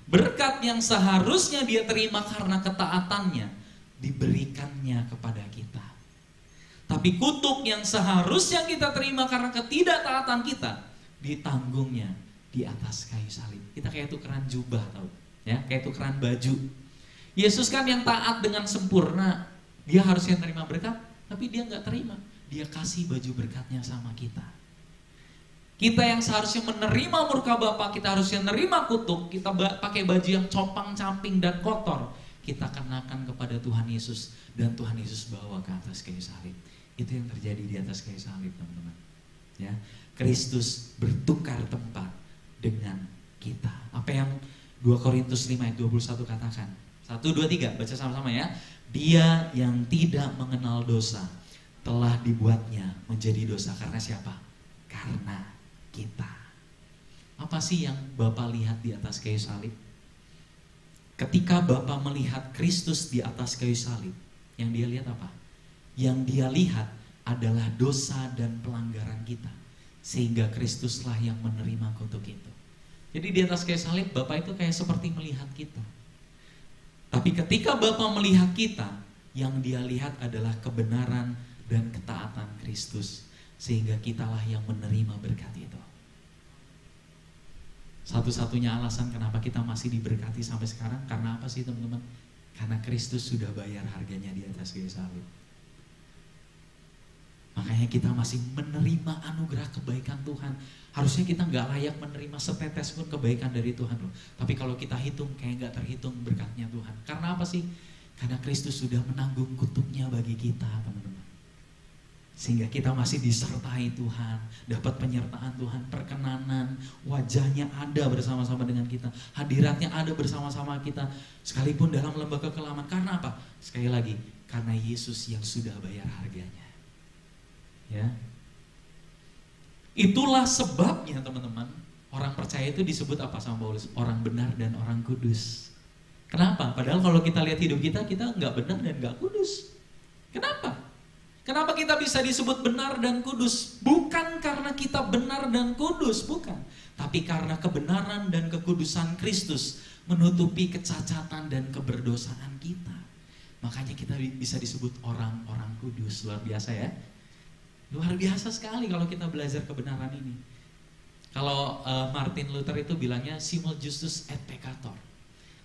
Berkat yang seharusnya dia terima karena ketaatannya, diberikannya kepada kita. Tapi kutuk yang seharusnya kita terima karena ketidaktaatan kita, ditanggungnya di atas kayu salib. Kita kayak tukeran jubah, tahu ya, kayak tukeran baju. Yesus kan yang taat dengan sempurna, dia harusnya terima berkat, tapi dia nggak terima. Dia kasih baju berkatnya sama kita. Kita yang seharusnya menerima murka Bapa, kita harusnya menerima kutuk, kita pakai baju yang compang-camping dan kotor, kita kenakan kepada Tuhan Yesus, dan Tuhan Yesus bawa ke atas kayu salib. Itu yang terjadi di atas kayu salib, teman-teman. Ya, Kristus bertukar tempat dengan kita. Apa yang 2 Korintus 5 ayat 21 katakan? 1, 2, 3, baca sama-sama ya. Dia yang tidak mengenal dosa telah dibuatnya menjadi dosa. Karena siapa? Karena kita. Apa sih yang Bapak lihat di atas kayu salib? Ketika Bapak melihat Kristus di atas kayu salib, yang dia lihat apa? Yang dia lihat adalah dosa dan pelanggaran kita. Sehingga Kristuslah yang menerima kutuk itu. Jadi di atas kayu salib Bapak itu kayak seperti melihat kita. Tapi ketika Bapak melihat kita, yang dia lihat adalah kebenaran dan ketaatan Kristus. Sehingga kitalah yang menerima berkat itu. Satu-satunya alasan kenapa kita masih diberkati sampai sekarang, karena apa sih teman-teman? Karena Kristus sudah bayar harganya di atas kayu salib. Makanya kita masih menerima anugerah kebaikan Tuhan. Harusnya kita nggak layak menerima setetes pun kebaikan dari Tuhan loh. Tapi kalau kita hitung, kayak nggak terhitung berkatnya Tuhan. Karena apa sih? Karena Kristus sudah menanggung kutuknya bagi kita, teman-teman. Sehingga kita masih disertai Tuhan, dapat penyertaan Tuhan, perkenanan, wajahnya ada bersama-sama dengan kita, hadiratnya ada bersama-sama kita, sekalipun dalam lembah kekelaman. Karena apa? Sekali lagi, karena Yesus yang sudah bayar harganya. Ya, itulah sebabnya teman-teman, orang percaya itu disebut apa sama Paulus? Orang benar dan orang kudus. Kenapa? Padahal kalau kita lihat hidup kita nggak benar dan nggak kudus. Kenapa? Kenapa kita bisa disebut benar dan kudus? Bukan karena kita benar dan kudus, bukan. Tapi karena kebenaran dan kekudusan Kristus menutupi kecacatan dan keberdosaan kita. Makanya kita bisa disebut orang-orang kudus. Luar biasa ya. Luar biasa sekali kalau kita belajar kebenaran ini. Kalau Martin Luther itu bilangnya simul justus et peccator.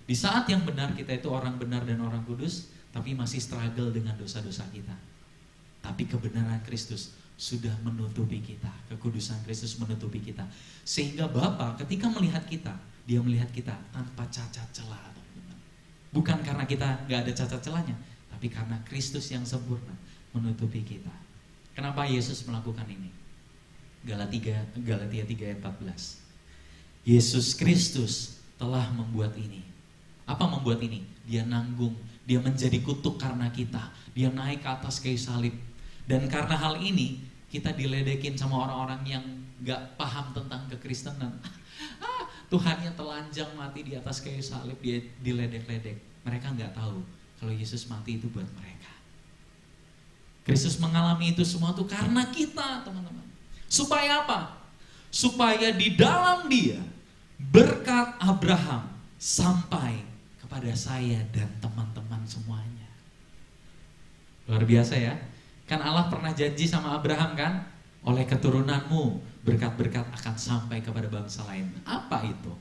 Di saat yang benar kita itu orang benar dan orang kudus, tapi masih struggle dengan dosa-dosa kita. Tapi kebenaran Kristus sudah menutupi kita. Kekudusan Kristus menutupi kita. Sehingga Bapa ketika melihat kita, dia melihat kita tanpa cacat celah. Bukan karena kita gak ada cacat celahnya, tapi karena Kristus yang sempurna menutupi kita. Kenapa Yesus melakukan ini? Galatia 3 ayat 14. Yesus Kristus telah membuat ini. Apa membuat ini? Dia nanggung, dia menjadi kutuk karena kita. Dia naik ke atas kayu salib. Dan karena hal ini, kita diledekin sama orang-orang yang gak paham tentang kekristenan. Tuhannya telanjang mati di atas kayu salib, dia diledek-ledek. Mereka gak tahu kalau Yesus mati itu buat mereka. Kristus mengalami itu semua itu karena kita, teman-teman. Supaya apa? Supaya di dalam dia berkat Abraham sampai kepada saya dan teman-teman semuanya. Luar biasa ya. Kan Allah pernah janji sama Abraham kan, oleh keturunanmu berkat-berkat akan sampai kepada bangsa lain. Apa itu?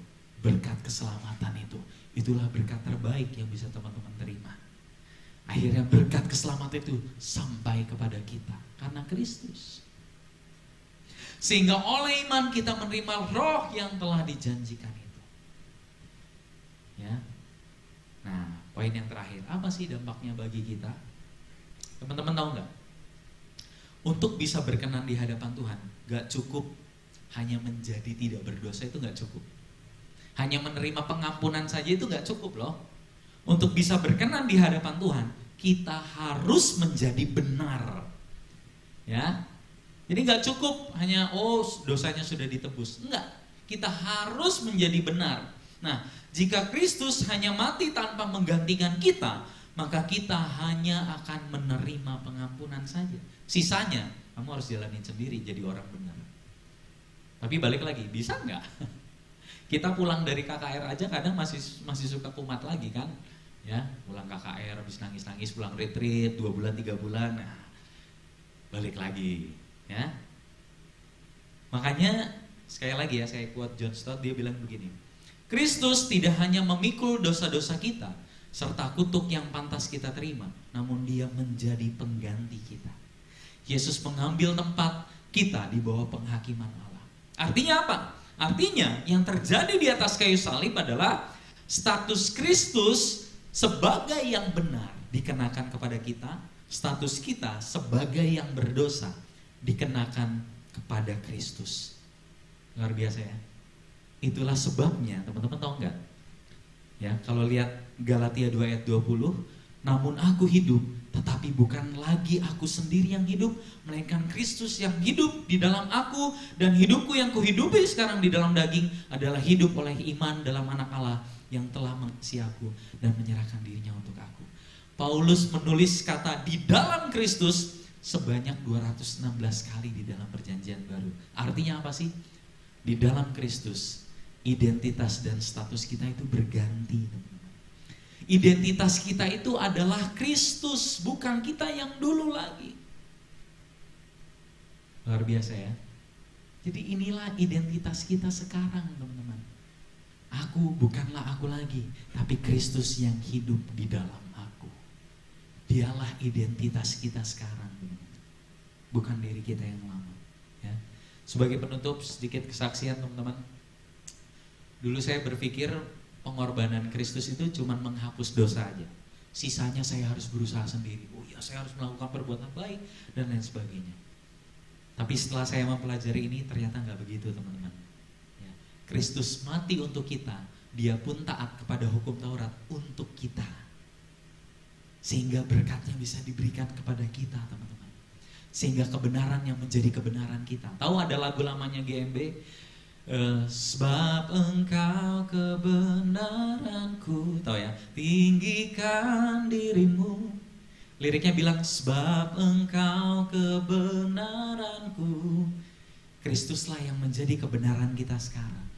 Berkat keselamatan itu. Itulah berkat terbaik yang bisa teman-teman terima. Akhirnya berkat keselamatan itu sampai kepada kita karena Kristus. Sehingga oleh iman kita menerima roh yang telah dijanjikan itu. Ya. Nah, poin yang terakhir, apa sih dampaknya bagi kita? Teman-teman tahu nggak? Untuk bisa berkenan di hadapan Tuhan, gak cukup hanya menjadi tidak berdosa, itu gak cukup. Hanya menerima pengampunan saja itu gak cukup loh. Untuk bisa berkenan di hadapan Tuhan, kita harus menjadi benar. Ya, jadi gak cukup hanya dosanya sudah ditebus. Enggak, kita harus menjadi benar. Nah, jika Kristus hanya mati tanpa menggantikan kita, maka kita hanya akan menerima pengampunan saja. Sisanya, kamu harus jalanin sendiri jadi orang benar. Tapi balik lagi, bisa nggak? Kita pulang dari KKR aja kadang masih suka kumat lagi kan? Ya, pulang KKR habis nangis-nangis, pulang retreat 2 bulan 3 bulan, nah, balik lagi, ya. Makanya sekali lagi ya, saya quote John Stott, dia bilang begini. Kristus tidak hanya memikul dosa-dosa kita serta kutuk yang pantas kita terima, namun dia menjadi pengganti kita. Yesus mengambil tempat kita di bawah penghakiman Allah. Artinya apa? Artinya yang terjadi di atas kayu salib adalah status Kristus sebagai yang benar dikenakan kepada kita, status kita sebagai yang berdosa dikenakan kepada Kristus. Luar biasa ya. Itulah sebabnya, teman-teman tahu enggak? Ya, kalau lihat Galatia 2 ayat 20, namun aku hidup, tetapi bukan lagi aku sendiri yang hidup, melainkan Kristus yang hidup di dalam aku, dan hidupku yang kuhidupi sekarang di dalam daging adalah hidup oleh iman dalam anak Allah yang telah mengasihi aku dan menyerahkan dirinya untuk aku. Paulus menulis kata di dalam Kristus sebanyak 216 kali di dalam perjanjian baru. Artinya apa sih? Di dalam Kristus identitas dan status kita itu berganti. Identitas kita itu adalah Kristus, bukan kita yang dulu lagi. Luar biasa ya. Jadi inilah identitas kita sekarang, teman-teman. Aku bukanlah aku lagi, tapi Kristus yang hidup di dalam aku. Dialah identitas kita sekarang, teman-teman. Bukan diri kita yang lama. Ya. Sebagai penutup sedikit kesaksian, teman-teman. Dulu saya berpikir pengorbanan Kristus itu cuma menghapus dosa aja. Sisanya saya harus berusaha sendiri. Oh ya, saya harus melakukan perbuatan baik dan lain sebagainya. Tapi setelah saya mempelajari ini ternyata nggak begitu, teman-teman. Ya, Kristus mati untuk kita, dia pun taat kepada hukum Taurat untuk kita. Sehingga berkatnya bisa diberikan kepada kita, teman-teman. Sehingga kebenaran yang menjadi kebenaran kita. Tahu ada lagu lamanya GMB? Sebab engkau kebenaranku, tahu ya, tinggikan dirimu. Liriknya bilang sebab engkau kebenaranku. Kristuslah yang menjadi kebenaran kita sekarang,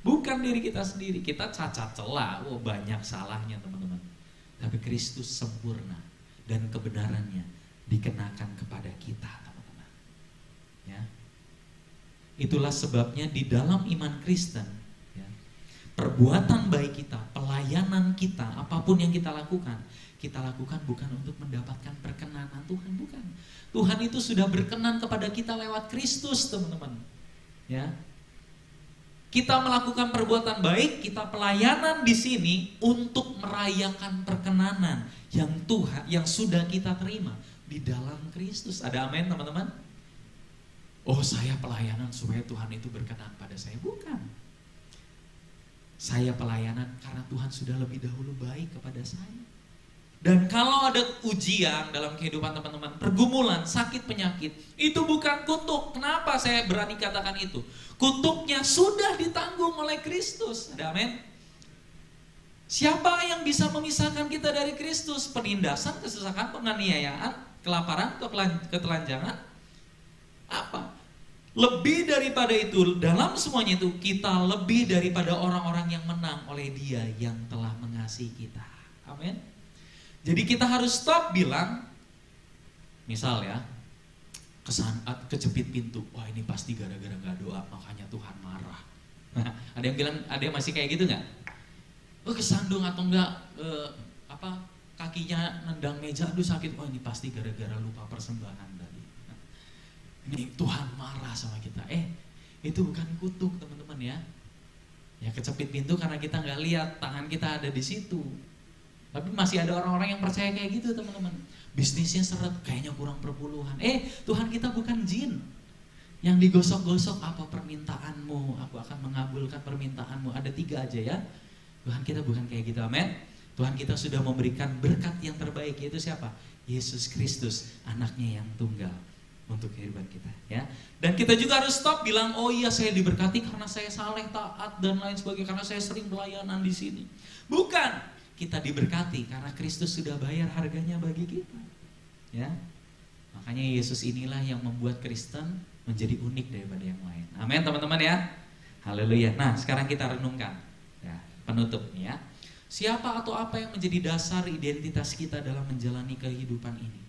bukan diri kita sendiri. Kita cacat celah, banyak salahnya, teman-teman. Tapi Kristus sempurna dan kebenarannya dikenakan kepada kita, teman-teman. Ya. Itulah sebabnya di dalam iman Kristen, ya, perbuatan baik kita, pelayanan pelayanan kita, apapun yang kita lakukan bukan untuk mendapatkan perkenanan Tuhan, bukan. Tuhan itu sudah berkenan kepada kita lewat Kristus, teman-teman. Ya. Kita melakukan perbuatan baik, kita pelayanan di sini untuk merayakan perkenanan yang sudah kita terima di dalam Kristus. Ada amin, teman-teman? Oh, saya pelayanan supaya Tuhan itu berkenan pada saya, bukan. Saya pelayanan karena Tuhan sudah lebih dahulu baik kepada saya. Dan kalau ada ujian dalam kehidupan teman-teman, pergumulan, sakit, penyakit, itu bukan kutuk. Kenapa saya berani katakan itu? Kutuknya sudah ditanggung oleh Kristus. Ada amin? Siapa yang bisa memisahkan kita dari Kristus? Penindasan, kesesakan, penganiayaan, kelaparan, atau ketelanjangan? Apa? Lebih daripada itu, dalam semuanya itu, kita lebih daripada orang-orang yang menang oleh Dia yang telah mengasihi kita. Amin? Jadi kita harus stop bilang, misal ya, kejepit pintu, wah ini pasti gara-gara gak doa, makanya Tuhan marah. Ada yang bilang, ada yang masih kayak gitu nggak? Oh kesandung atau enggak, kakinya nendang meja, aduh sakit, oh ini pasti gara-gara lupa persembahan tadi. Ini Tuhan marah sama kita. Itu bukan kutuk, teman-teman ya. Ya kecepit pintu karena kita nggak lihat tangan kita ada di situ. Tapi masih ada orang-orang yang percaya kayak gitu, teman-teman. Bisnisnya seret, kayaknya kurang perpuluhan. Tuhan kita bukan jin yang digosok-gosok, apa permintaanmu, aku akan mengabulkan permintaanmu. Ada 3 aja ya. Tuhan kita bukan kayak gitu, amin. Tuhan kita sudah memberikan berkat yang terbaik, yaitu siapa? Yesus Kristus, anaknya yang tunggal untuk kehidupan kita, ya. Dan kita juga harus stop bilang, oh iya saya diberkati karena saya saleh, taat dan lain sebagainya, karena saya sering pelayanan di sini. Bukan. Kita diberkati karena Kristus sudah bayar harganya bagi kita. Ya. Makanya Yesus inilah yang membuat Kristen menjadi unik daripada yang lain. Amin, teman-teman ya. Haleluya. Nah, sekarang kita renungkan. Ya, penutup nih ya. Siapa atau apa yang menjadi dasar identitas kita dalam menjalani kehidupan ini?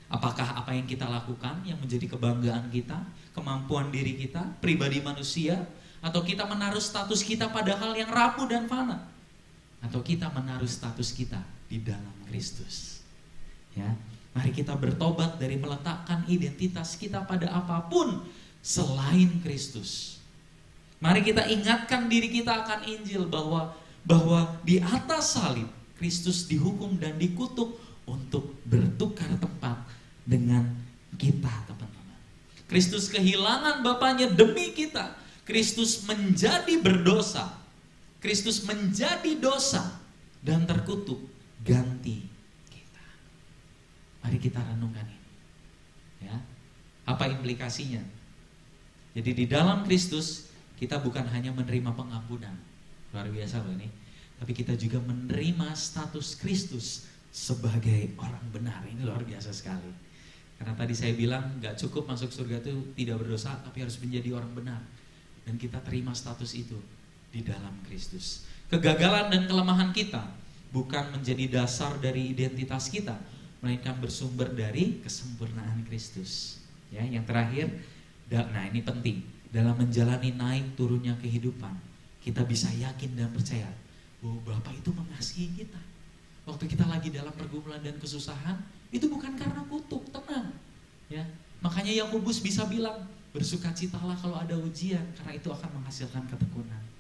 Apakah apa yang kita lakukan yang menjadi kebanggaan kita, kemampuan diri kita, pribadi manusia, atau kita menaruh status kita pada hal yang rapuh dan fana? Atau kita menaruh status kita di dalam Kristus. Ya, mari kita bertobat dari meletakkan identitas kita pada apapun selain Kristus. Mari kita ingatkan diri kita akan Injil bahwa di atas salib Kristus dihukum dan dikutuk untuk bertukar tempat dengan kita, teman-teman. Kristus kehilangan Bapaknya demi kita. Kristus menjadi berdosa. Kristus menjadi dosa dan terkutuk ganti kita. Mari kita renungkan ini. Ya. Apa implikasinya? Jadi di dalam Kristus kita bukan hanya menerima pengampunan. Luar biasa loh ini. Tapi kita juga menerima status Kristus sebagai orang benar. Ini luar biasa sekali. Karena tadi saya bilang gak cukup masuk surga itu tidak berdosa, tapi harus menjadi orang benar. Dan kita terima status itu di dalam Kristus. Kegagalan dan kelemahan kita bukan menjadi dasar dari identitas kita, melainkan bersumber dari kesempurnaan Kristus. Ya, yang terakhir, nah ini penting, dalam menjalani naik turunnya kehidupan, kita bisa yakin dan percaya bahwa Bapa itu mengasihi kita. Waktu kita lagi dalam pergumulan dan kesusahan, itu bukan karena kutuk, tenang. Ya, makanya Yakobus bisa bilang, bersukacitalah kalau ada ujian, karena itu akan menghasilkan ketekunan.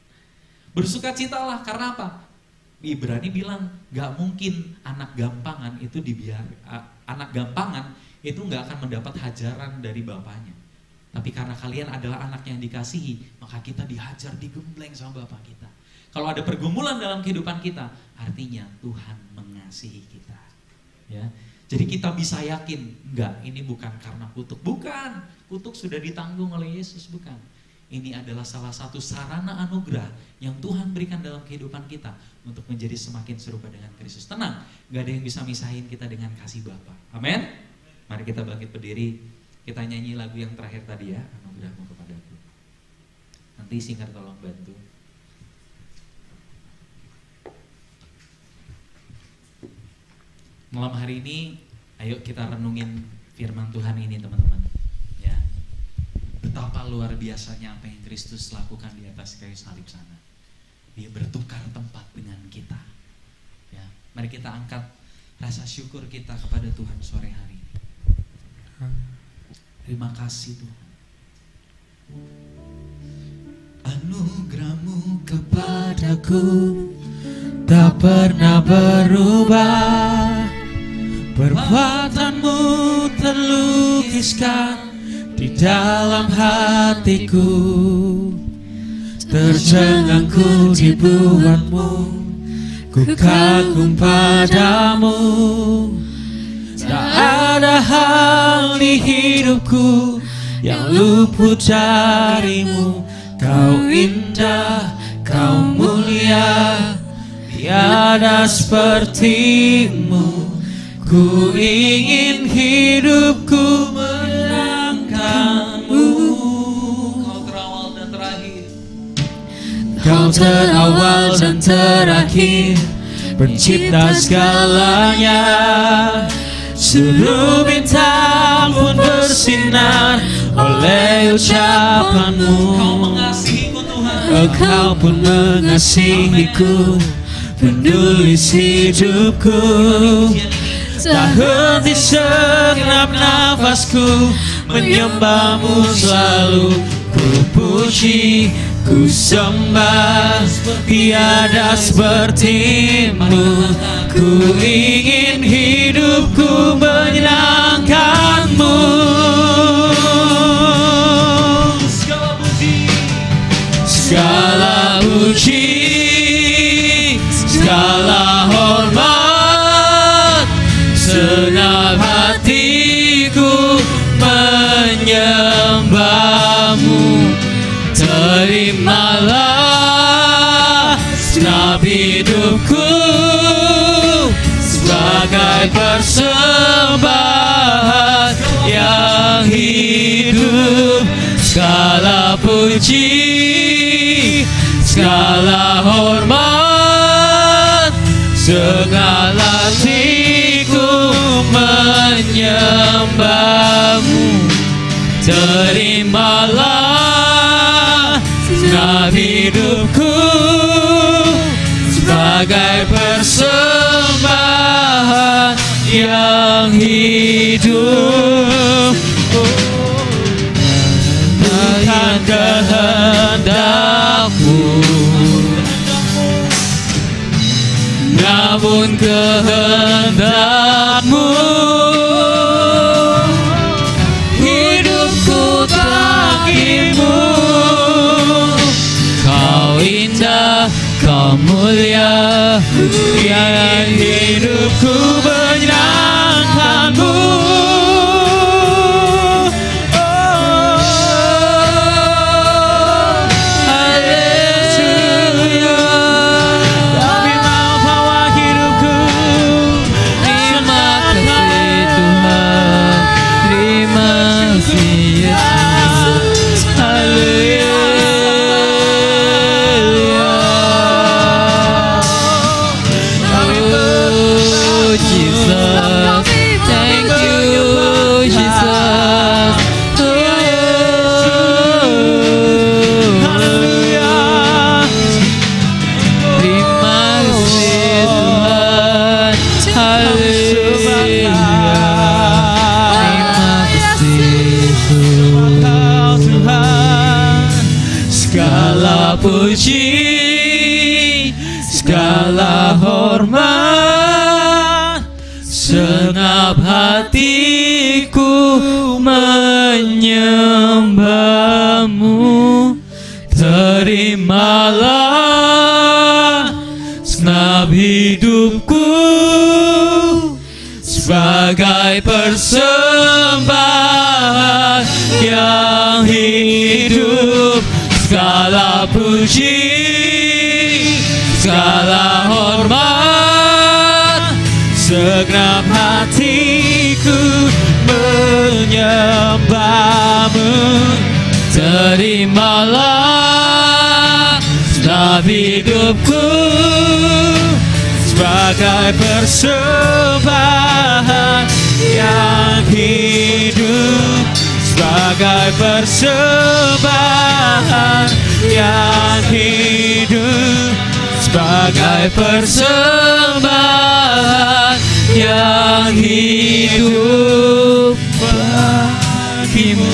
Bersukacitalah karena apa? Ibrani bilang gak mungkin anak gampangan itu anak gampangan itu gak akan mendapat hajaran dari bapaknya. Tapi karena kalian adalah anak yang dikasihi, maka kita dihajar, digembleng sama bapak kita. Kalau ada pergumulan dalam kehidupan kita, artinya Tuhan mengasihi kita. Ya, jadi kita bisa yakin, enggak, ini bukan karena kutuk, bukan. Kutuk sudah ditanggung oleh Yesus, bukan. Ini adalah salah satu sarana anugerah yang Tuhan berikan dalam kehidupan kita untuk menjadi semakin serupa dengan Kristus. Tenang, gak ada yang bisa misahin kita dengan kasih Bapa. Amin. Mari kita bangkit berdiri, kita nyanyi lagu yang terakhir tadi ya, anugerahmu kepadaku. Nanti Singer tolong bantu. Malam hari ini, ayo kita renungin firman Tuhan ini, teman-teman. Betapa luar biasanya apa yang Kristus lakukan di atas kayu salib sana. Dia bertukar tempat dengan Mari kita angkat rasa syukur kita kepada Tuhan sore hari ini. Terima kasih Tuhan. Anugerah-Mu kepadaku tak pernah berubah. Perbuatan-Mu terlukiskan di dalam hatiku. Tercengang-ku dibuat-Mu, ku kagum padamu. Tak ada hal di hidupku yang luput darimu. Kau indah, kau mulia, tiada sepertimu. Ku ingin hidupku menyenangkan-Mu. Kau terawal dan terakhir. Kau terawal dan terakhir, pencipta segalanya. Seluruh bintang pun bersinar oleh ucapan-Mu. Kau mengasihiku Tuhan. Engkau pun mengasihiku, penulis hidupku. Tak henti segenap nafasku, menyembah-Mu selalu. Ku puji, ku sembah, tiada seperti-Mu. Ku ingin hidupku menyenangkan-Mu. Segala puji, segala hormat, segenap hatiku menyembah-Mu. Terimalah segenap hidupku sebagai persembahan yang hidup. Segala puji, segala hormat, segala hatiku menyembah-Mu. Terimalah segenap hidupku sebagai persembahan yang hidup. Bukan kehendak-Mu, namun kehendak-Mu. Hidupku bagimu. Kau indah, kau mulia, yang hidupku menyenangkan-Mu. Segala puji, segala hormat, segenap hatiku menyembah-Mu. Terimalah segenap hidupku sebagai persembahan yang hidup. Segala puji, segala hormat, segenap hatiku menyembah-Mu. Terimalah segenap hidupku sebagai persembahan yang hidup. Sebagai persembahan yang hidup, sebagai persembahan yang hidup bagimu.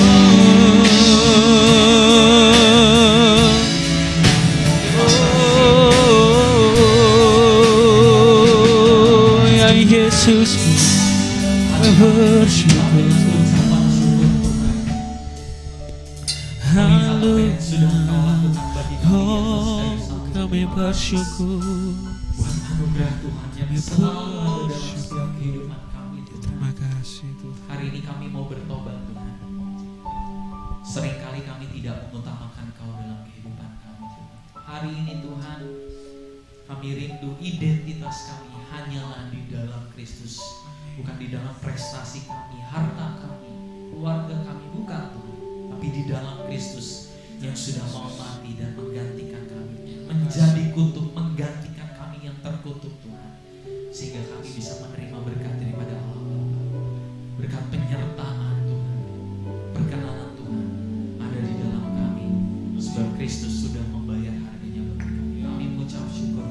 Oh, ya Yesus, bersyukur. Haleluya. Oh, kami bersyukur. Buat anugerah Tuhan yang selalu ada dalam setiap kehidupan kami Tuhan. Terima kasih Tuhan. Hari ini kami mau bertobat Tuhan. Seringkali kami tidak mengutamakan Kau dalam kehidupan kami Tuhan. Hari ini Tuhan, kami rindu identitas kami hanyalah di dalam Kristus. Bukan di dalam prestasi kami, harta kami, keluarga kami, bukan Tuhan. Tapi di dalam Kristus yang sudah mau mati dan menggantikan kami. Menjadi kutuk, menggantikan kami yang terkutuk Tuhan. Sehingga kami bisa menerima berkat daripada Allah Bapa. Berkat penyertaan Tuhan, perkenanan Tuhan ada di dalam kami. Sebab Kristus sudah membayar harganya bagi kami. Kami mengucap syukur.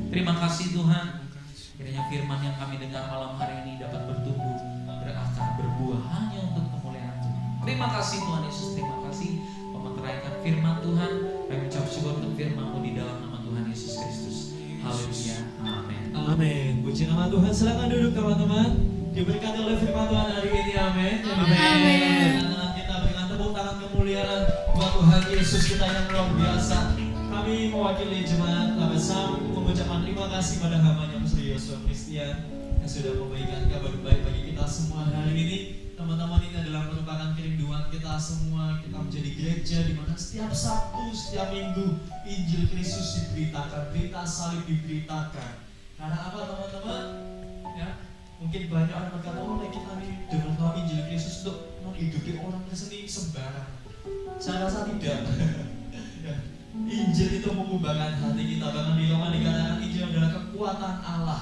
Terima kasih Tuhan. Kiranya firman yang kami dengar malam hari ini dapat bertumbuh, berakar, berbuah hanya untuk kemuliaan Tuhan. Terima kasih Tuhan Yesus, terima kasih memeteraikan firman Tuhan. Kami mengucap syukur untuk firman-Mu di dalam nama Tuhan Yesus Kristus. Haleluya. Amin. Amin. Puji nama Tuhan. Silakan duduk teman-teman. Diberkati oleh firman Tuhan hari ini. Amin. Amin. Dan kita berikan tepuk tangan kemuliaan buat Tuhan Yesus kita yang luar biasa. Kami mewakili jemaat Labasam mengucapkan terima kasih pada hamba-Nya Pastor Yosua Christian yang sudah memberikan kabar baik bagi kita semua hari ini. Teman-teman, ini adalah merupakan kerinduan kita semua. Kita menjadi gereja di mana setiap Sabtu, setiap Minggu Injil Kristus diberitakan, berita salib diberitakan. Karena apa teman-teman? Ya, mungkin banyak orang berkata, oh kita ini dengan tahu Injil Kristus untuk menghidupi orang Kristen sembarang. Saya rasa tidak. Ya, Injil itu mengubahkan hati kita. Bahkan di Roma dikatakan Injil adalah kekuatan Allah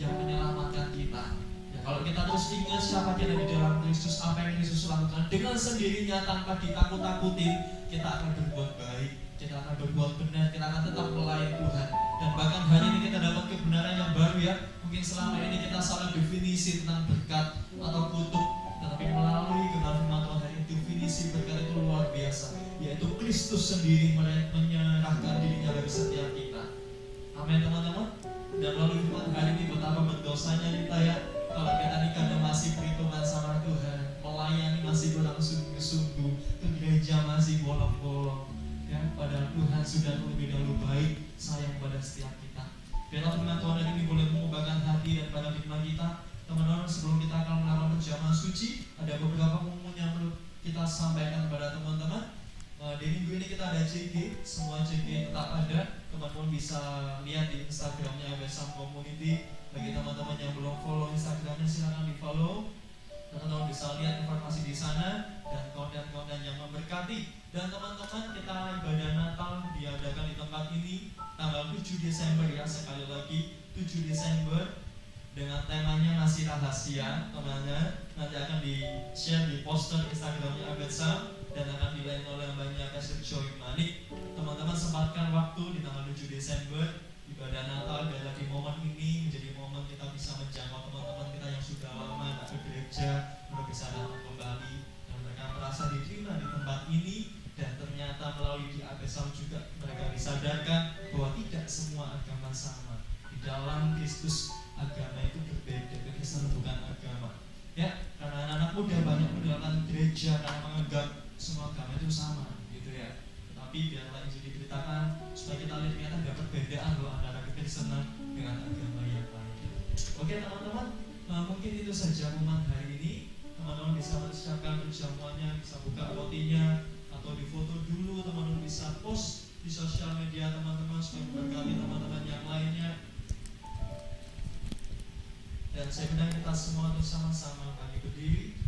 yang menyelamatkan kita. Ya, kalau kita terus ingat siapa kita di dalam Kristus, apa yang Yesus lakukan, dengan sendirinya tanpa ditakut-takutin, kita akan berbuat baik, kita akan berbuat benar, kita akan tetap melayani Tuhan. Dan bahkan hari ini kita dapat kebenaran yang baru ya. Mungkin selama ini kita salah definisi tentang berkat atau kutuk, tetapi melalui kebenaran firman Tuhan hari ini definisi berkat itu luar biasa, yaitu Kristus sendiri menyerahkan dirinya bagi setiap kita. Amin teman-teman. Dan melalui firman hari ini betapa berdosanya kita ya, kalau kita ini kadang masih perhitungan sama Tuhan, melayani masih kurang sungguh-sungguh, ke gereja masih bolong-bolong ya, padahal Tuhan sudah lebih dahulu baik sayang pada setiap kita. Biarlah firman Tuhan hari ini boleh mengubahkan hati dan paradigma kita. Teman-teman, sebelum kita akan melakukan perjamuan suci, ada beberapa momen yang perlu kita sampaikan kepada teman-teman. Di minggu ini kita ada CG, semua CG tetap ada. Teman-teman bisa lihat di Instagramnya Besam Community. Bagi teman-teman yang belum follow Instagramnya, silakan di follow. Teman-teman bisa lihat informasi di sana dan konten-konten yang memberkati. Dan teman-teman, kita ibadah Natal diadakan di tempat ini tanggal 7 Desember ya, sekali lagi 7 Desember dengan temanya masih rahasia. Teman-teman, nanti akan di-share di poster Instagramnya Abetsam dan akan dilayani oleh banyak Pastor Joy Manik. Teman-teman sempatkan waktu di tanggal 7 Desember ibadah Natal, dan lagi momen ini menjadi momen kita bisa menjangkau teman-teman kita yang sudah lama tidak ke gereja, untuk bisa datang kembali dan mereka merasa diterima di tempat ini. Dan ternyata melalui di Abesam juga mereka disadarkan bahwa tidak semua agama sama. Di dalam Kristus agama itu berbeda, Kristen bukan agama. Ya, karena anak-anak muda banyak meninggalkan gereja karena menganggap semua agama itu sama, gitu ya. Tetapi biarlah Injil diberitakan supaya kita lihat ternyata ada perbedaan loh antara kekristenan dengan agama yang lain. Oke teman-teman, mungkin itu saja momen hari ini. Teman-teman bisa menyiapkan perjamuannya, bisa buka rotinya, atau difoto dulu. Teman-teman bisa post di sosial media teman-teman supaya memberkati teman-teman yang lainnya. Dan saya undang kita semua untuk sama-sama bangkit berdiri.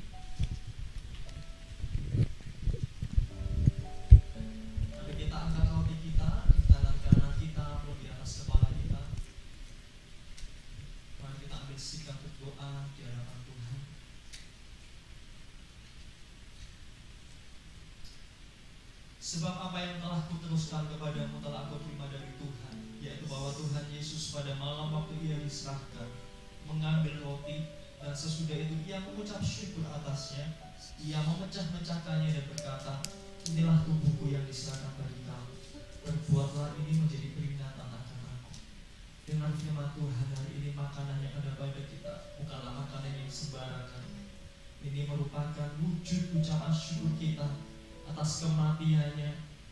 Nanti kita angkat roti kita di tangan kanan kita atau di atas kepala kita. Mari kita ambil sikap berdoa di hadapan Tuhan. Sebab apa yang telah kuteruskan kepadamu telah aku terima dari Tuhan, yaitu bahwa Tuhan Yesus pada malam waktu Ia diserahkan mengambil roti, dan sesudah itu ia mengucap syukur atasnya. Ia memecah-mecahkannya dan berkata, inilah tubuhku yang diserahkan bagi kamu. Berbuatlah ini menjadi peringatan akan aku. Dengan firman Tuhan hari ini, makanan yang ada pada kita bukanlah makanan yang sembarangan. Ini merupakan wujud ucapan syukur kita atas kematiannya.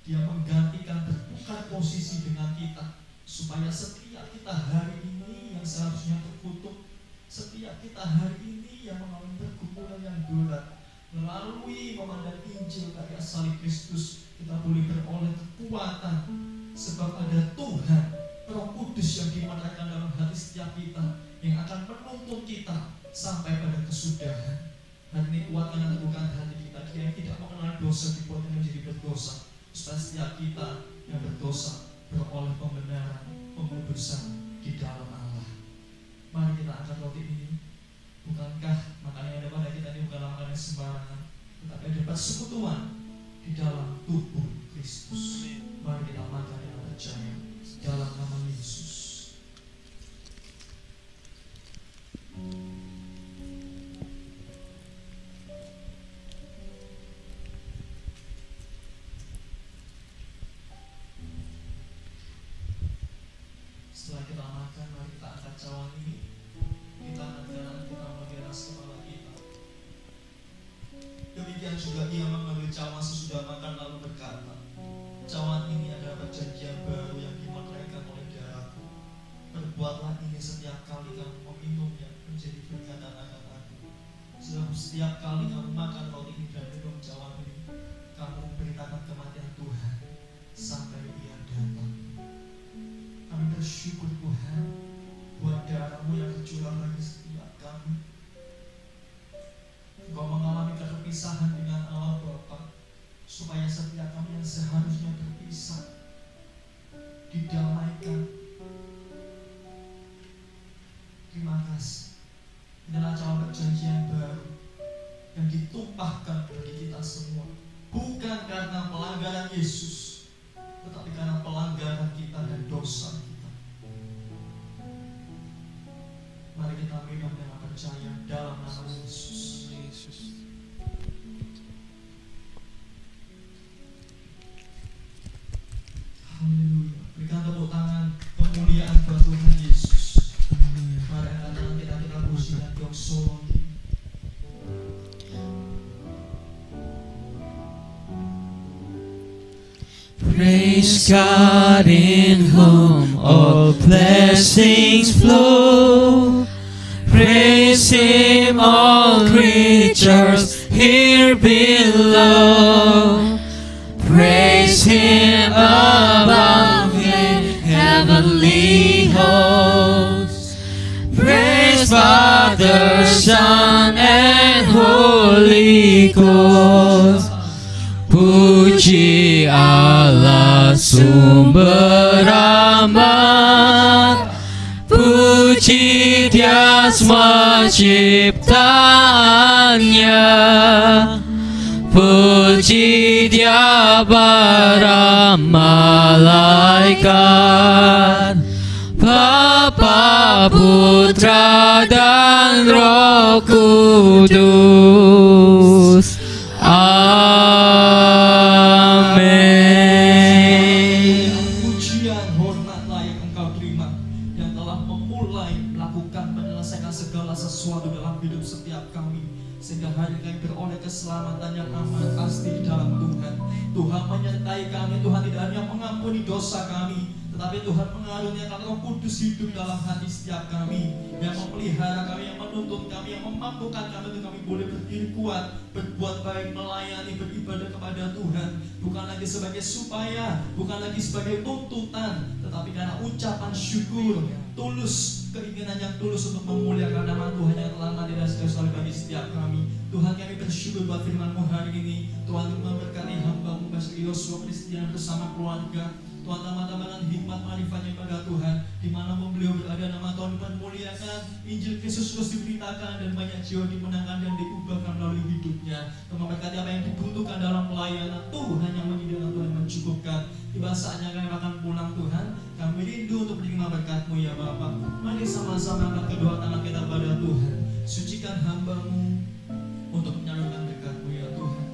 Dia menggantikan bertukar posisi dengan kita, supaya setiap kita hari ini yang seharusnya terkutuk, setiap kita hari ini yang mengalami pergumulan yang berat, melalui memandang Injil karya salib Kristus, kita boleh beroleh kekuatan, sebab ada Tuhan Roh Kudus yang dimandatkan dalam hati setiap kita, yang akan menuntun kita sampai pada kesudahan. Hari ini kuatkan dan teguhkan hati kita. Dia yang tidak mengenal dosa dibuatnya menjadi berdosa, supaya setiap kita yang berdosa beroleh pembenaran, pengudusan di dalam Allah. Mari kita angkat roti ini. Bukankah makanan yang ada pada kita ini bukanlah makanan yang sembarangan, tetapi ada persekutuan di dalam tubuh Kristus. Mari kita makan dengan percaya dalam nama Yesus. Setelah kita makan, mari kita angkat cawan ini. Kita angkat kita mengambil atas kepala kita. Demikian juga ia mengambil cawan sesudah makan lalu berkata, cawan ini adalah perjanjian baru yang dimaknaikan oleh darahku. Berbuatlah ini setiap kali kamu meminumnya menjadi peringatan akan aku. Sebab setiap kali kamu makan roti ini dan minum cawan ini, kamu memberitakan kematian Tuhan sampai Ia datang. Kami bersyukur Tuhan buat darah-Mu yang tercurah bagi setiap kami. Engkau mengalami keterpisahan dengan Allah Bapa, supaya setiap kami yang seharusnya terpisah didamaikan. Terima kasih. Inilah cawan perjanjian baru yang ditumpahkan bagi kita semua, bukan karena pelanggaran Yesus, tetapi karena pelanggaran kita dan dosa kita. Mari kita minum dengan percaya dalam nama Yesus. Haleluya. Berikan tepuk tangan kemuliaan buat Tuhan Yesus. Mari angkat tangan kita puji dan doksolo. Praise God in whom all blessings flow. Praise Him, all creatures here below. Praise Him above in heavenly hosts. Praise Father, Son, and Holy Ghost. Puji Allah sumber rahmat, puji Dia semua ciptaannya, puji Dia para malaikat, Bapa, Putra, dan Roh Kudus. Amin. Pujian, hormat layak Engkau terima, yang telah memulai melakukan menyelesaikan segala sesuatu dalam hidup setiap kami, sehingga hari ini kami beroleh keselamatan yang aman pasti di dalam Tuhan. Tuhan menyertai kami. Tuhan tidak hanya mengampuni dosa kami, tetapi Tuhan mengaruniakan Roh Kudus hidup dalam hati setiap kami, yang memelihara kami, yang menuntun kami, yang memampukan kami untuk kami boleh berdiri kuat, berbuat baik, melayani, beribadah kepada Tuhan, bukan lagi sebagai supaya, bukan lagi sebagai tuntutan, tetapi karena ucapan syukur, tulus, keinginan yang tulus untuk memuliakan nama Tuhan yang telah mati dan selalu bagi setiap kami. Tuhan, kami bersyukur buat firman-Mu hari ini. Tuhan, memberkati hamba-Mu Pastor Yosua Kristian bersama keluarga. Tuhan, tambah-tambahkan hikmat marifat-Nya pada Tuhan, di mana beliau berada, nama Tuhan dimuliakan, Injil Kristus terus diberitakan, dan banyak jiwa dimenangkan dan diubahkan melalui hidupnya. Tuhan, memberkati apa yang dibutuhkan dalam pelayanan, Tuhan yang menyediakan, Tuhan yang mencukupkan. tiba saatnya kami akan pulang Tuhan. Kami rindu untuk menerima berkat-Mu ya Bapa. Mari sama-sama angkat kedua tangan kita pada Tuhan. Sucikan hamba-Mu untuk menyalurkan berkat-Mu ya Tuhan.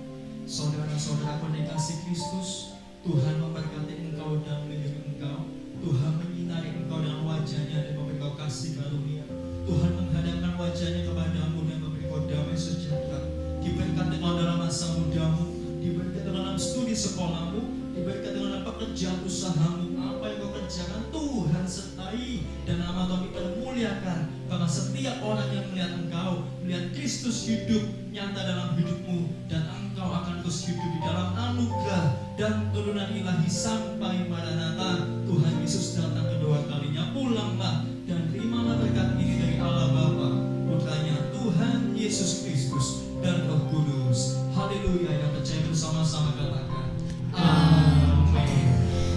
Saudara-saudaraku yang dikasih Kristus, Tuhan memberkati engkau dan melindungi engkau. Tuhan menyinari engkau dengan wajahnya dan memberi kau kasih karunia. Tuhan menghadapkan wajahnya kepadamu dan memberi kau damai sejahtera. Diberkati engkau dalam masa mudamu, diberkati dalam studi sekolahmu, diberkati dalam pekerjaan usahamu. Apa yang kau kerjakan Tuhan sertai dan nama Tuhan dipermuliakan. Bahkan setiap orang yang melihat engkau, melihat Kristus hidup nyata dalam hidupmu, dan engkau akan terus hidup di dalam anugerah dan turunan ilahi sampai Maranatha. Tuhan Yesus datang kedua kalinya. Pulanglah dan terimalah berkat ini dari Allah Bapa, Putranya Tuhan Yesus Kristus dan Roh Kudus. Haleluya. Yang percaya bersama-sama katakan amin.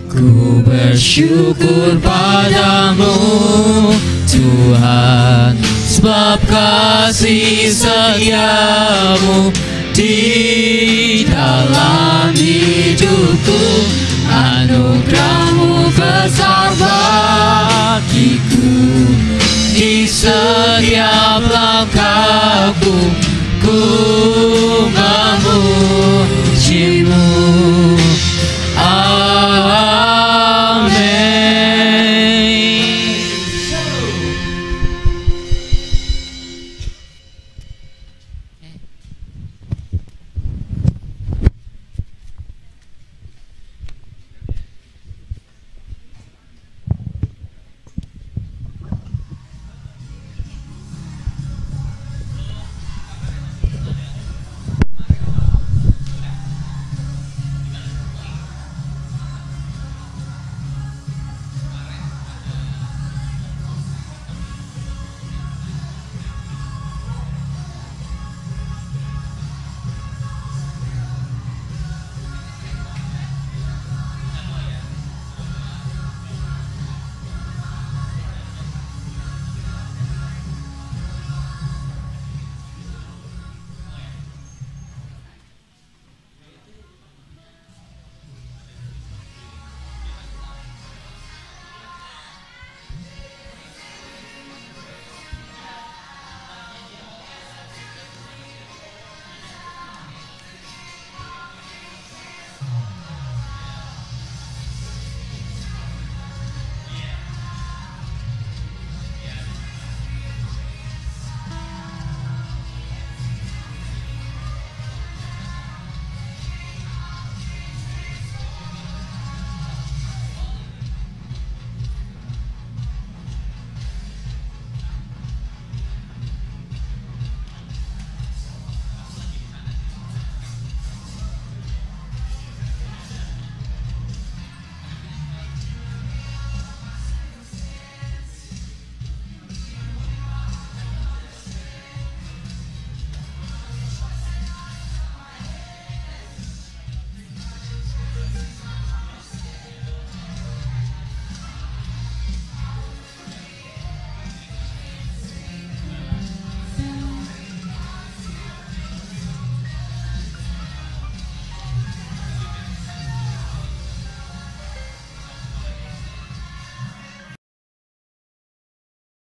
Ku bersyukur padamu Tuhan, sebab kasih setiamu di dalam hidupku. Anugerahmu besar bagiku, di setiap langkahku ku